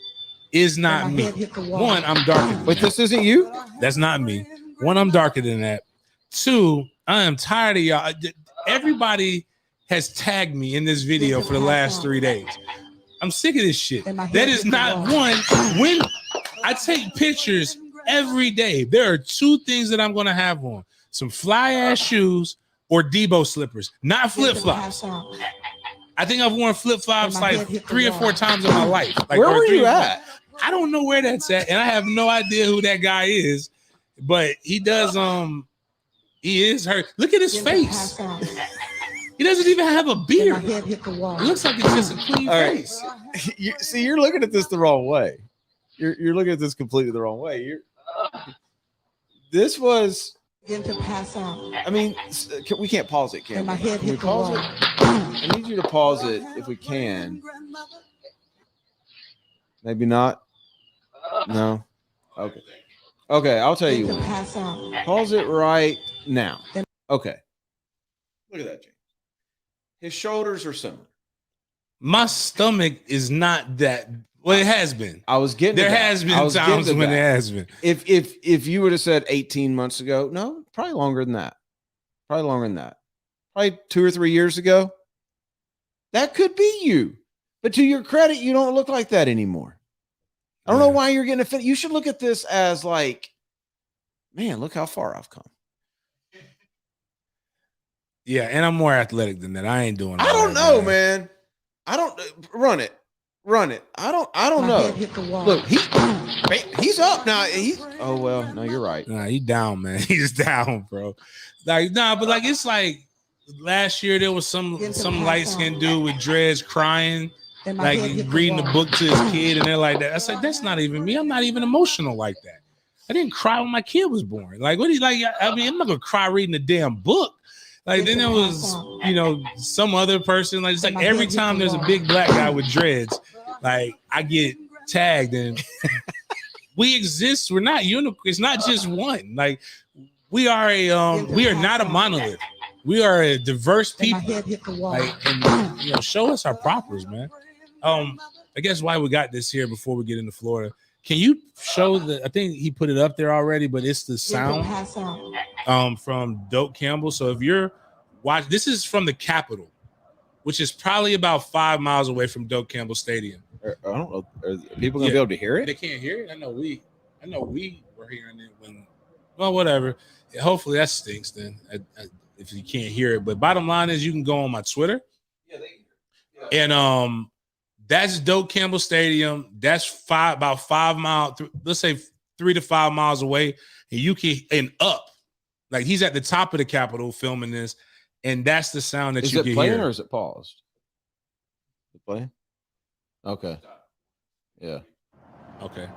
is not me. One, I'm darker. But this isn't you? That's not me. One, I'm darker than that. Two, I am tired of y'all. Everybody has tagged me in this video for the last 3 days. I'm sick of this shit. That is not one. When I take pictures every day, there are two things that I'm going to have on: some fly ass shoes or Debo slippers, not flip flops. I think I've worn flip flops like 3 or 4 times in my life. Like, where were you at? I don't know where that's at, and I have no idea who that guy is. But he does. He is hurt. Look at his face. He doesn't even have a beard. It looks like it's just a clean face. You're looking at this the wrong way. You're looking at this completely the wrong way. This was. I mean, we can't pause it, can we? Can we pause it? I need you to pause it if we can. Maybe not. No. Okay. Okay, I'll tell you what. Pause it right now. Okay. Look at that, James. His shoulders are similar. My stomach is not that. Well, it has been. I was getting. There has been times when it has been. If you would have said 18 months ago, no, probably longer than that. Probably 2 or 3 years ago. That could be you. But to your credit, you don't look like that anymore. I don't know why you're getting offended. You should look at this as like, man, look how far I've come. Yeah, and I'm more athletic than that. I ain't doing. I don't know, man. I don't run it. I don't know. Look, he's up now. Oh well, no, you're right. Nah, he's down, man. He's down, bro. Like, nah, but like it's like last year there was some light-skinned dude with dreads crying. Like reading the book to his kid, and they're like that. I said, that's not even me. I'm not even emotional like that. I didn't cry when my kid was born. Like, what do you like? I mean, I'm not gonna cry reading a damn book. Like, then there was, some other person. Like, it's like every time there's a big black guy with dreads, like I get tagged, and we exist. We're not unique. It's not just one. Like, we are we are not a monolith. We are a diverse people. Like, and show us our propers, man. I guess why we got this here before we get into Florida. Can you show I think he put it up there already, but it's the sound from Doak Campbell. So if you're watching, this is from the Capitol, which is probably about 5 miles away from Doak Campbell Stadium. I don't know. Are people gonna be able to hear it? They can't hear it. I know we were hearing it when. Well, whatever. Hopefully that stinks then. If you can't hear it, but bottom line is you can go on my Twitter. Yeah, and that's Doak Campbell Stadium. That's about 5 miles. Let's say 3 to 5 miles away, and up. Like he's at the top of the Capitol filming this, and that's the sound that you can hear. Is it playing or is it paused? Is it playing? Okay. Yeah. Okay.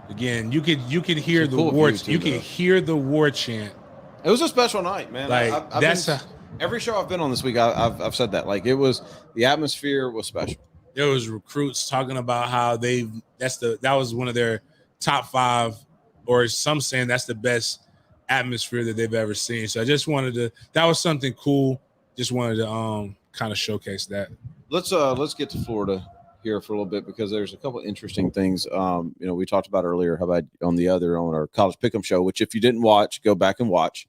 Again, you could hear the cool war. view too, You can though. hear the war chant. It was a special night, man. Like every show I've been on this week, I've said that. Like the atmosphere was special. There was recruits talking about how that was one of their top 5, or some saying that's the best atmosphere that they've ever seen. So I just wanted to. That was something cool. Just wanted to kind of showcase that. Let's get to Florida here for a little bit because there's a couple of interesting things. We talked about earlier. How about on our college pick'em show, which if you didn't watch, go back and watch.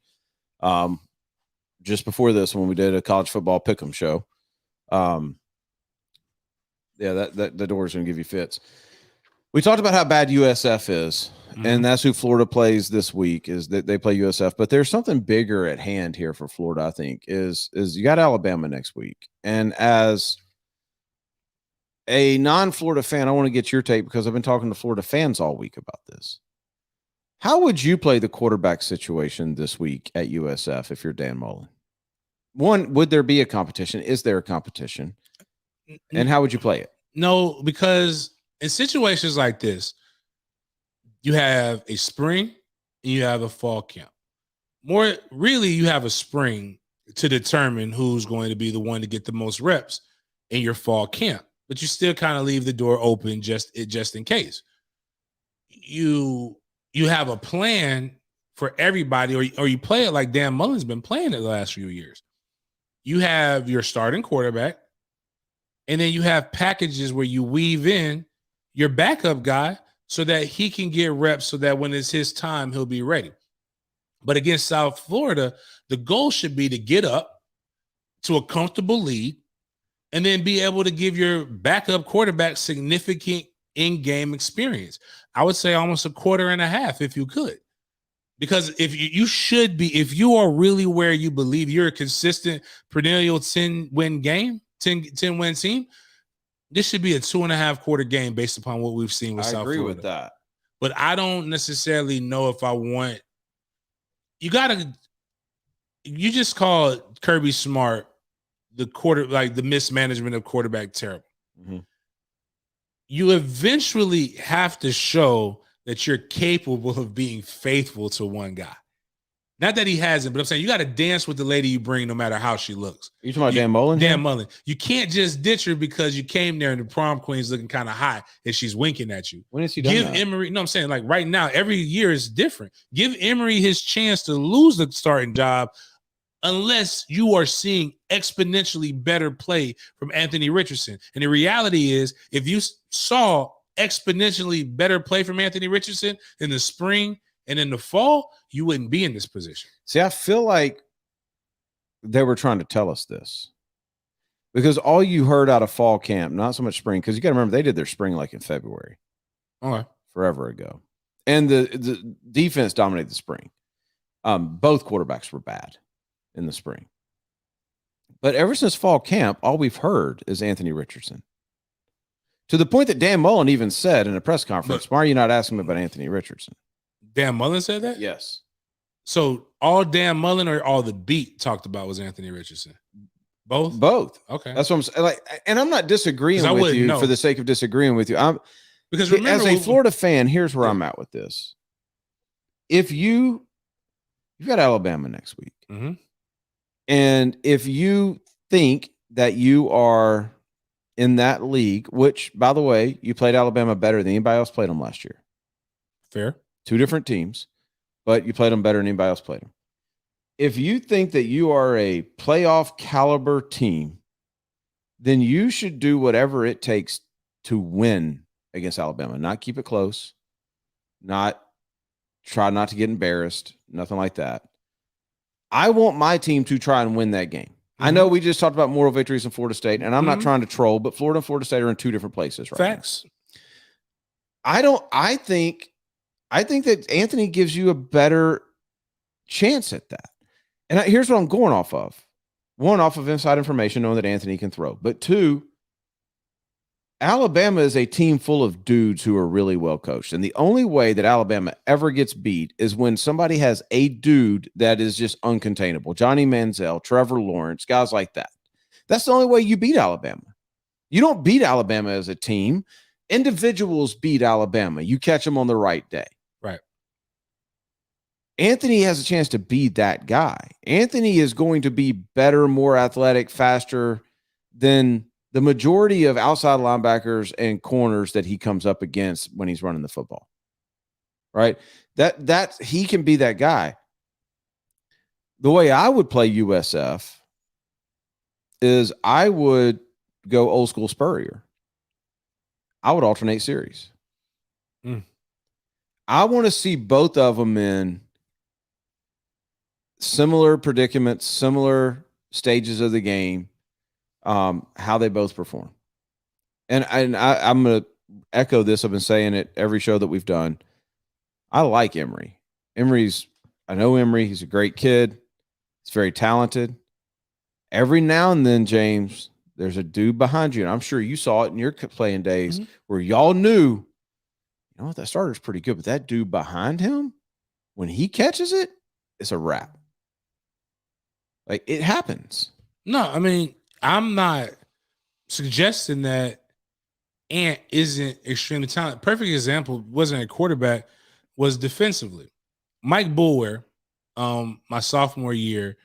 Just before this, when we did a college football pick'em show. Yeah, that the door is going to give you fits. We talked about how bad USF is, and that's who Florida plays this week. Is that they play USF, but there's something bigger at hand here for Florida. I think is you got Alabama next week, and as a non-Florida fan, I want to get your take because I've been talking to Florida fans all week about this. How would you play the quarterback situation this week at USF if you're Dan Mullen? One, would there be a competition? Is there a competition? And how would you play it? No, because in situations like this, you have a spring and you have a fall camp. More really, you have a spring to determine who's going to be the one to get the most reps in your fall camp. But you still kind of leave the door open just in case. You have a plan for everybody, or you play it like Dan Mullen's been playing it the last few years. You have your starting quarterback, and then you have packages where you weave in your backup guy so that he can get reps so that when it's his time, he'll be ready. But against South Florida, the goal should be to get up to a comfortable lead and then be able to give your backup quarterback significant in-game experience. I would say almost a quarter and a half if you could. Because if if you are really where you believe you're a consistent perennial 10-win team, this should be a 2.5 quarter game based upon what we've seen with South Florida. I agree with that. But I don't necessarily know if I want you just call Kirby Smart the mismanagement of quarterback terrible. Mm-hmm. You eventually have to show that you're capable of being faithful to one guy. Not that he hasn't, but I'm saying you got to dance with the lady you bring no matter how she looks. Are you talking about Dan Mullen? Dan Mullen. You can't just ditch her because you came there and the prom queen's looking kind of hot and she's winking at you. When has he done that? Emory, no, I'm saying like right now, every year is different. Give Emory his chance to lose the starting job unless you are seeing exponentially better play from Anthony Richardson. And the reality is, if you saw exponentially better play from Anthony Richardson in the spring and in the fall, you wouldn't be in this position. See, I feel like they were trying to tell us this because all you heard out of fall camp, not so much spring, because you got to remember they did their spring like in February. Okay. Forever ago. And the defense dominated the spring. Both quarterbacks were bad in the spring. But ever since fall camp, all we've heard is Anthony Richardson. To the point that Dan Mullen even said in a press conference, why are you not asking me about Anthony Richardson? Dan Mullen said that? Yes. So all Dan Mullen or all the beat talked about was Anthony Richardson? Both? Both. Okay. That's what I'm saying. And I'm not disagreeing with you for the sake of disagreeing with you. Because remember, as a Florida fan, here's where I'm at with this. If you've got Alabama next week, mm-hmm. and if you think that you are in that league, which, by the way, you played Alabama better than anybody else played them last year. Fair. 2 different teams, but you played them better than anybody else played them. If you think that you are a playoff caliber team, then you should do whatever it takes to win against Alabama, not keep it close, try not to get embarrassed, nothing like that. I want my team to try and win that game. Mm-hmm. I know we just talked about moral victories in Florida State, and I'm not trying to troll, but Florida and Florida State are in 2 different places right Facts. now. I think that Anthony gives you a better chance at that. And here's what I'm going off of. 1, off of inside information, knowing that Anthony can throw. But 2, Alabama is a team full of dudes who are really well coached. And the only way that Alabama ever gets beat is when somebody has a dude that is just uncontainable. Johnny Manziel, Trevor Lawrence, guys like that. That's the only way you beat Alabama. You don't beat Alabama as a team. Individuals beat Alabama. You catch them on the right day. Right. Anthony has a chance to be that guy. Anthony is going to be better, more athletic, faster than the majority of outside linebackers and corners that he comes up against when he's running the football. Right? That he can be that guy. The way I would play USF is I would go old school Spurrier. I would alternate series. I want to see both of them in similar predicaments, similar stages of the game, how they both perform. And I'm going to echo this. I've been saying it every show that we've done. I like Emory. I know Emory. He's a great kid. He's very talented. Every now and then, James, there's a dude behind you, and I'm sure you saw it in your playing days where y'all knew, you know what, that starter's pretty good, but that dude behind him, when he catches it, it's a wrap. Like, it happens. No, I mean, I'm not suggesting that Ant isn't extremely talented. Perfect example wasn't a quarterback, was defensively. Mike Bulwer, my sophomore year,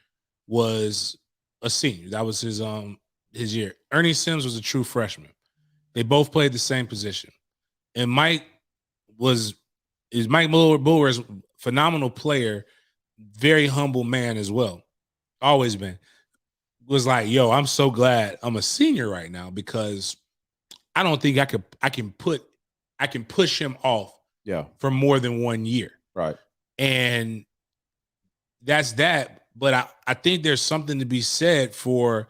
was a senior. That was his year. Ernie Sims was a true freshman. They both played the same position. And Mike Bulwer is a phenomenal player, very humble man as well. Always been. Was like, yo, I'm so glad I'm a senior right now because I don't think I can push him off for more than 1 year. Right. And that's that. But I think there's something to be said for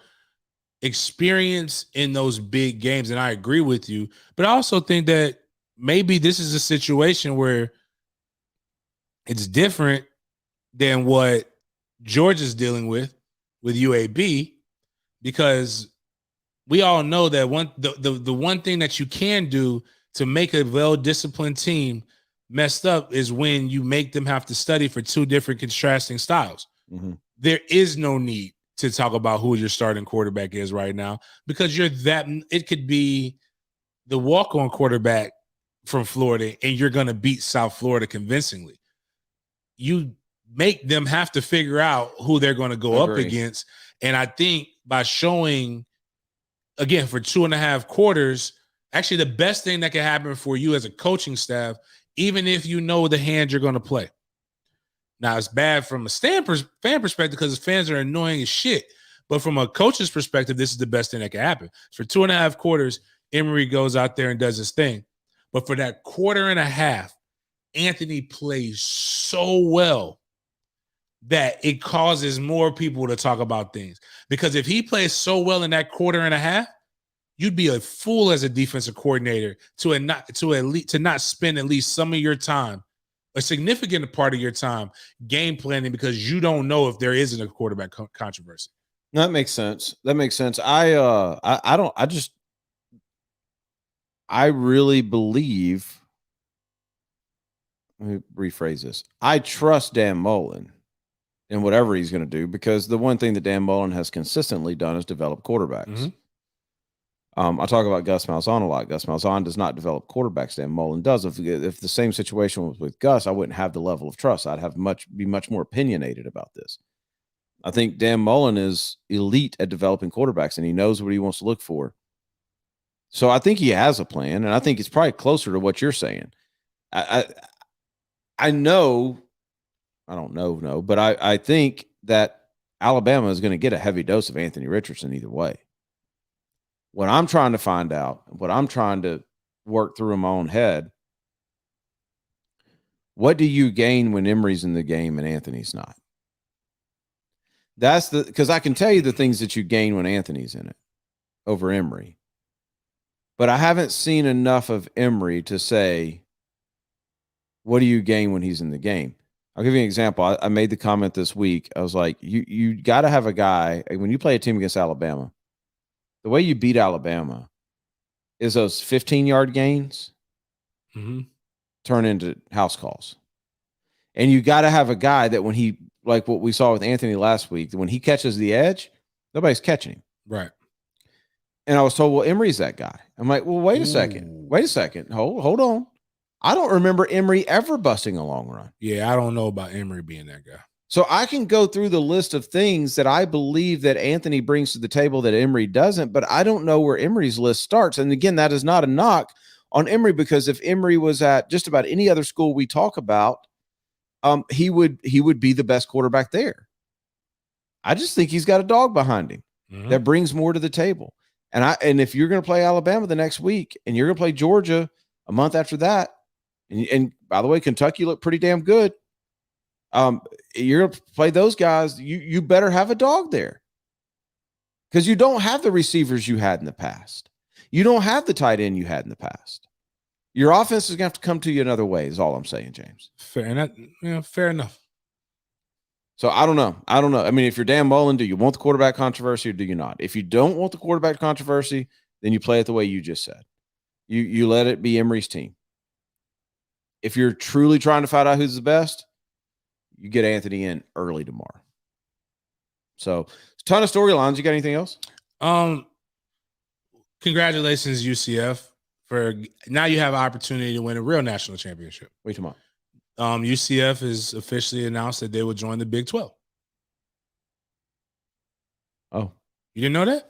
experience in those big games. And I agree with you. But I also think that maybe this is a situation where it's different than what Georgia's dealing with UAB, because we all know that the one thing that you can do to make a well-disciplined team messed up is when you make them have to study for two different contrasting styles. Mm-hmm. There is no need to talk about who your starting quarterback is right now because it could be the walk-on quarterback from Florida and you're going to beat South Florida convincingly. You make them have to figure out who they're going to go up against. And I think by showing, again, for 2.5 quarters, actually the best thing that can happen for you as a coaching staff, even if you know the hand you're going to play. Now, it's bad from a fan perspective because the fans are annoying as shit. But from a coach's perspective, this is the best thing that can happen. For 2.5 quarters, Emory goes out there and does his thing. But for that 1.25, Anthony plays so well that it causes more people to talk about things. Because if he plays so well in that 1.25, you'd be a fool as a defensive coordinator to not spend at least some of your time, a significant part of your time, game planning because you don't know if there isn't a quarterback controversy. No, that makes sense. I really believe. Let me rephrase this. I trust Dan Mullen in whatever he's going to do because the one thing that Dan Mullen has consistently done is develop quarterbacks. Mm-hmm. I talk about Gus Malzahn a lot. Gus Malzahn does not develop quarterbacks. Dan Mullen does. If the same situation was with Gus, I wouldn't have the level of trust. I'd be much more opinionated about this. I think Dan Mullen is elite at developing quarterbacks, and he knows what he wants to look for. So I think he has a plan, and I think it's probably closer to what you're saying. I know, I don't know, but I think that Alabama is going to get a heavy dose of Anthony Richardson either way. What I'm trying to find out, what I'm trying to work through in my own head, what do you gain when Emory's in the game and Anthony's not? Because I can tell you the things that you gain when Anthony's in it over Emory. But I haven't seen enough of Emory to say, what do you gain when he's in the game? I'll give you an example. I made the comment this week. I was like, you got to have a guy, when you play a team against Alabama, the way you beat Alabama is those 15-yard gains turn into house calls. And you got to have a guy that when he, like what we saw with Anthony last week, when he catches the edge, nobody's catching him. Right. And I was told, well, Emery's that guy. I'm like, well, wait a second. Hold on. I don't remember Emery ever busting a long run. Yeah, I don't know about Emery being that guy. So I can go through the list of things that I believe that Anthony brings to the table that Emery doesn't, but I don't know where Emery's list starts. And again, that is not a knock on Emery, because if Emery was at just about any other school we talk about, he would be the best quarterback there. I just think he's got a dog behind him that brings more to the table. And if you're going to play Alabama the next week and you're going to play Georgia a month after that, and by the way, Kentucky looked pretty damn good. You're going to play those guys. You better have a dog there, because you don't have the receivers you had in the past. You don't have the tight end you had in the past. Your offense is going to have to come to you another way, is all I'm saying, James. Fair enough. So I don't know. I mean, if you're Dan Mullen, do you want the quarterback controversy or do you not? If you don't want the quarterback controversy, then you play it the way you just said. You let it be Emery's team. If you're truly trying to find out who's the best, you get Anthony in early tomorrow. So, a ton of storylines. You got anything else? Congratulations, UCF, for now you have an opportunity to win a real national championship. Wait tomorrow. UCF has officially announced that they will join the Big 12. Oh. You didn't know that?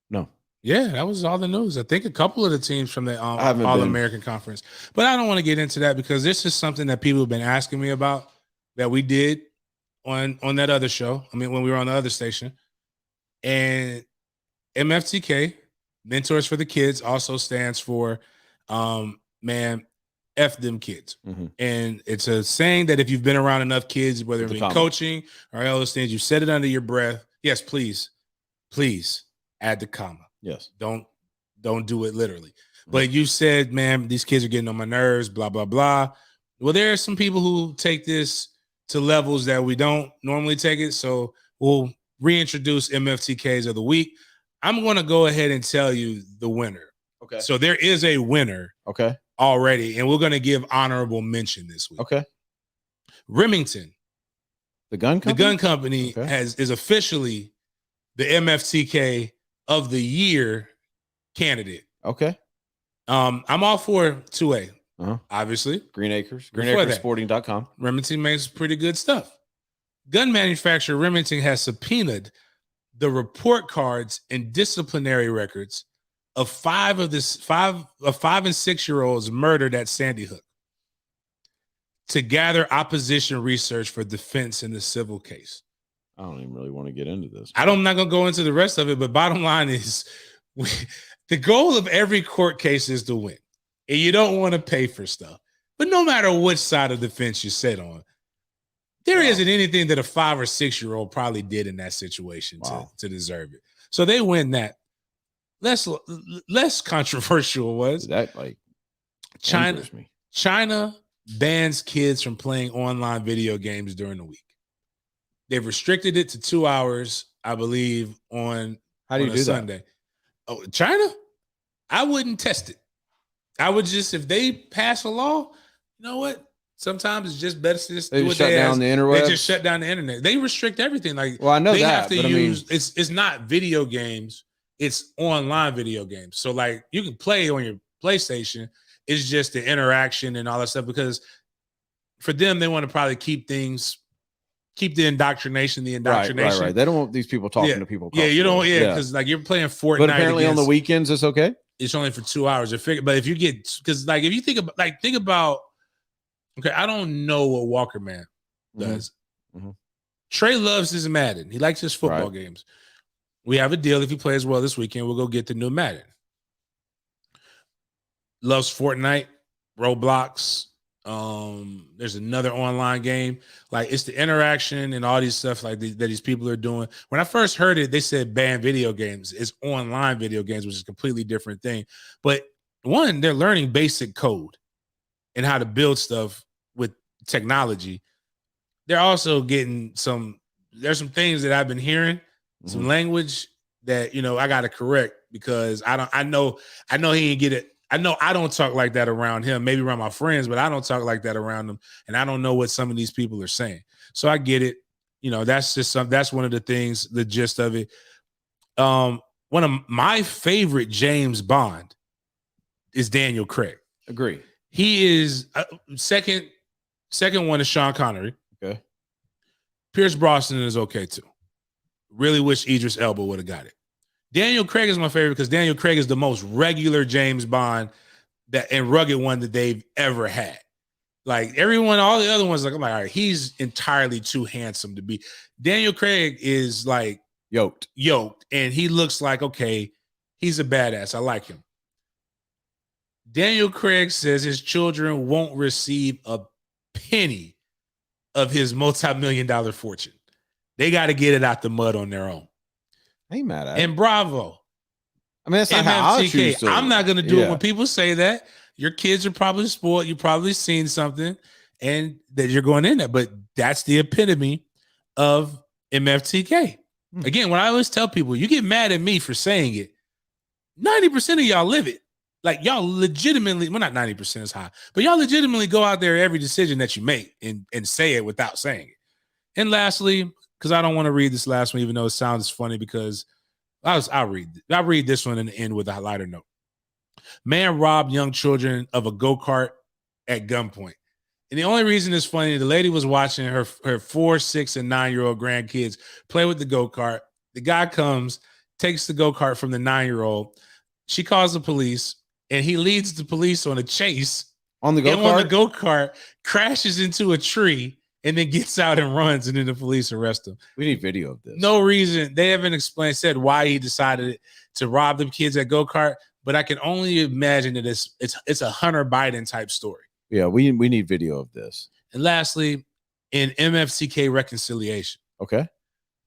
No. Yeah, that was all the news. I think a couple of the teams from the All-American Conference. But I don't want to get into that, because this is something that people have been asking me about that we did on that other show. I mean, when we were on the other station. And MFTK, Mentors for the Kids, also stands for, F them kids. And it's a saying that if you've been around enough kids, whether it be coaching or all those things, you said it under your breath. Yes, please add the comma. Yes. Don't do it literally. But you said, man, these kids are getting on my nerves, blah, blah, blah. Well, there are some people who take this to levels that we don't normally take it. So we'll reintroduce MFTKs of the week. I'm going to go ahead and tell you the winner. Okay. So there is a winner. Okay. Already, and we're going to give honorable mention this week. Okay. Remington, the gun company, is officially the MFTK of the year candidate. Okay. I'm all for 2A. Obviously, Green Acres, greenacresporting.com. Remington makes pretty good stuff. Gun manufacturer Remington has subpoenaed the report cards and disciplinary records of 5 and 6-year-olds murdered at Sandy Hook to gather opposition research for defense in the civil case. I don't even really want to get into this. I'm not going to go into the rest of it, but bottom line is the goal of every court case is to win, and you don't want to pay for stuff. But no matter which side of the fence you sit on, there isn't anything that a 5 or 6-year-old probably did in that situation to deserve it. So they win that. Less controversial was that, like, China bans kids from playing online video games during the week. They've restricted it to 2 hours, I believe, on Sunday. Oh, China? I wouldn't test it. I would just, if they pass a law, you know what? Sometimes it's just better to just do what they ask. They just shut down the internet. They restrict everything. Like, well, I know they that, have to use. It's not video games. It's online video games. So, like, you can play on your PlayStation. It's just the interaction and all that stuff, because for them, they want to probably keep the indoctrination. Right. They don't want these people talking to people. Yeah, you don't. Because like you're playing Fortnite. But apparently on the weekends, it's okay. It's only for 2 hours. But if you get, because like if you think about, okay, I don't know what Walker Man does. Trey loves his Madden. He likes his football games. We have a deal. If he plays well this weekend, we'll go get the new Madden. Loves Fortnite, Roblox. There's another online game. Like, it's the interaction and all these stuff like that these people are doing. When I first heard it, they said ban video games. It's online video games, which is a completely different thing. But one, they're learning basic code and how to build stuff with technology. They're also getting there's some things that I've been hearing, some language that, you know, I got to correct because I know he didn't get it. I know I don't talk like that around him, maybe around my friends, but I don't talk like that around them. And I don't know what some of these people are saying. So I get it. You know, that's one of the things, the gist of it. One of my favorite James Bond is Daniel Craig. Agree. He is second one is Sean Connery. Okay. Pierce Brosnan is okay too. Really wish Idris Elba would have got it. Daniel Craig is my favorite because Daniel Craig is the most regular James Bond and rugged one that they've ever had. Like everyone, all the other ones, like I'm like, all right, he's entirely too handsome to be. Daniel Craig is like yoked, and he looks like, okay, he's a badass. I like him. Daniel Craig says his children won't receive a penny of his multi-million-dollar fortune. They got to get it out the mud on their own. I ain't mad at it. And bravo. I mean, that's not how I choose to. I'm not going to do it when people say that. Your kids are probably spoiled. You've probably seen something and that you're going in there. But that's the epitome of MFTK. Again, when I always tell people, you get mad at me for saying it, 90% of y'all live it. Like y'all legitimately, well, not 90% is high, but y'all legitimately go out there every decision that you make and say it without saying it. And lastly, because I don't want to read this last one, even though it sounds funny, because I'll read this one and end with a lighter note. Man robbed young children of a go-kart at gunpoint. And the only reason it's funny, the lady was watching her 4, 6, and 9-year-old grandkids play with the go-kart. The guy comes, takes the go-kart from the 9-year-old. She calls the police, and he leads the police on a chase on the go-kart. And on the go-kart, crashes into a tree, and then gets out and runs, and then the police arrest him. We need video of this. No reason. They haven't said why he decided to rob them kids at go-kart, but I can only imagine that it's a Hunter Biden type story. Yeah, we need video of this. And lastly, in MFCK reconciliation. Okay.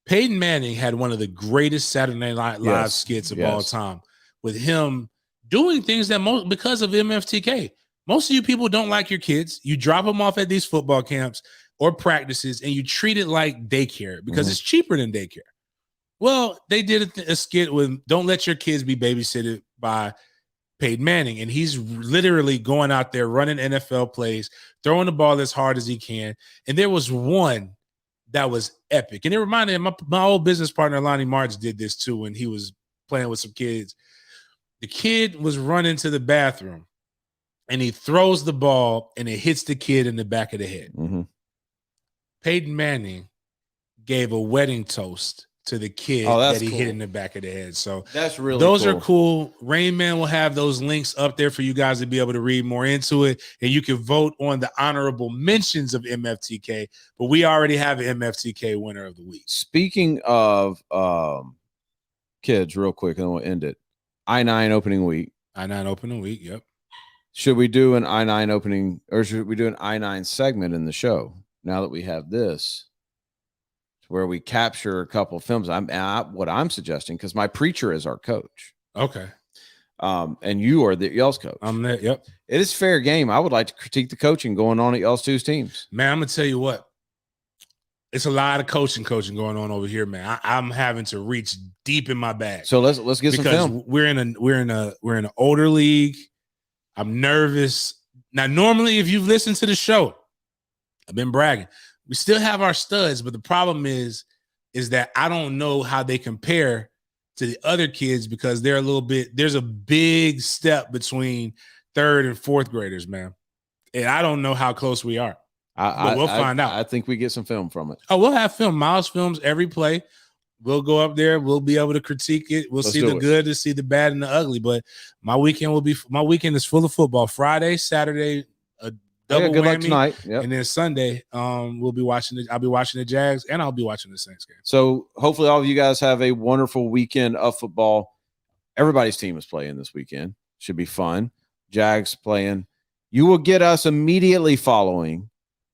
Peyton Manning had one of the greatest Saturday Night Live skits of all time, with him doing things that because of MFTK. Most of you people don't like your kids. You drop them off at these football camps or practices, and you treat it like daycare because it's cheaper than daycare. Well, they did a skit with "Don't Let Your Kids Be Babysitted" by Peyton Manning, and he's literally going out there running NFL plays, throwing the ball as hard as he can. And there was one that was epic, and it reminded me, my old business partner Lonnie March did this too when he was playing with some kids. The kid was running to the bathroom, and he throws the ball, and it hits the kid in the back of the head. Peyton Manning gave a wedding toast to the kid that he hit in the back of the head. So that's really those are cool. Rain Man will have those links up there for you guys to be able to read more into it, and you can vote on the honorable mentions of MFTK. But we already have an MFTK winner of the week. Speaking of kids, real quick, and we'll end it. I-9 opening week. I-9 opening week. Yep. Should we do an I-9 opening, or should we do an I-9 segment in the show now that we have this, where we capture a couple of films? What I'm suggesting, because my preacher is our coach. Okay. And you are the y'all's coach. I'm there. Yep. It is fair game. I would like to critique the coaching going on at y'all's two's teams. Man, I'm gonna tell you what. It's a lot of coaching going on over here, man. I'm having to reach deep in my bag. So let's get some film. We're in an older league. I'm nervous. Now, normally, if you've listened to the show, I've been bragging. We still have our studs, but the problem is that I don't know how they compare to the other kids because they're there's a big step between third and fourth graders, man. And I don't know how close we are. But we'll find out. I think we get some film from it. Oh, we'll have film. Miles films every play. We'll go up there. We'll be able to critique it. Let's see the good, to see the bad, and the ugly. But my weekend is full of football. Friday, Saturday, a double good whammy, luck tonight. Yep. And then Sunday, I'll be watching the Jags, and I'll be watching the Saints game. So hopefully all of you guys have a wonderful weekend of football. Everybody's team is playing this weekend. Should be fun. Jags playing. You will get us immediately following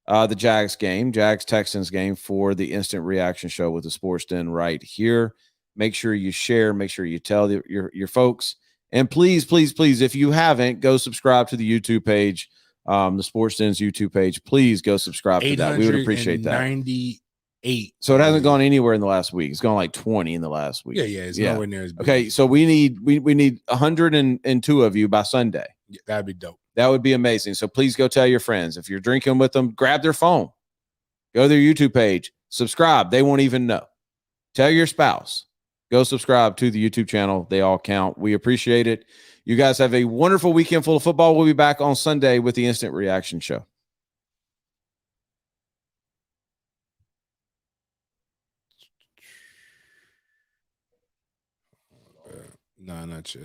the Jags Texans game for the instant reaction show with the SportsDen right here. Make sure you share. Make sure you tell your folks. And please, if you haven't, go subscribe to the YouTube page, the SportsDen's YouTube page. Please go subscribe to that. We would appreciate that. 8. So it hasn't gone anywhere in the last week. It's gone like 20 in the last week. Yeah. It's nowhere near as big. Okay, so we need 102 of you by Sunday. Yeah, that'd be dope. That would be amazing. So please go tell your friends. If you're drinking with them, grab their phone. Go to their YouTube page. Subscribe. They won't even know. Tell your spouse. Go subscribe to the YouTube channel. They all count. We appreciate it. You guys have a wonderful weekend full of football. We'll be back on Sunday with the Instant Reaction Show. No, not yet.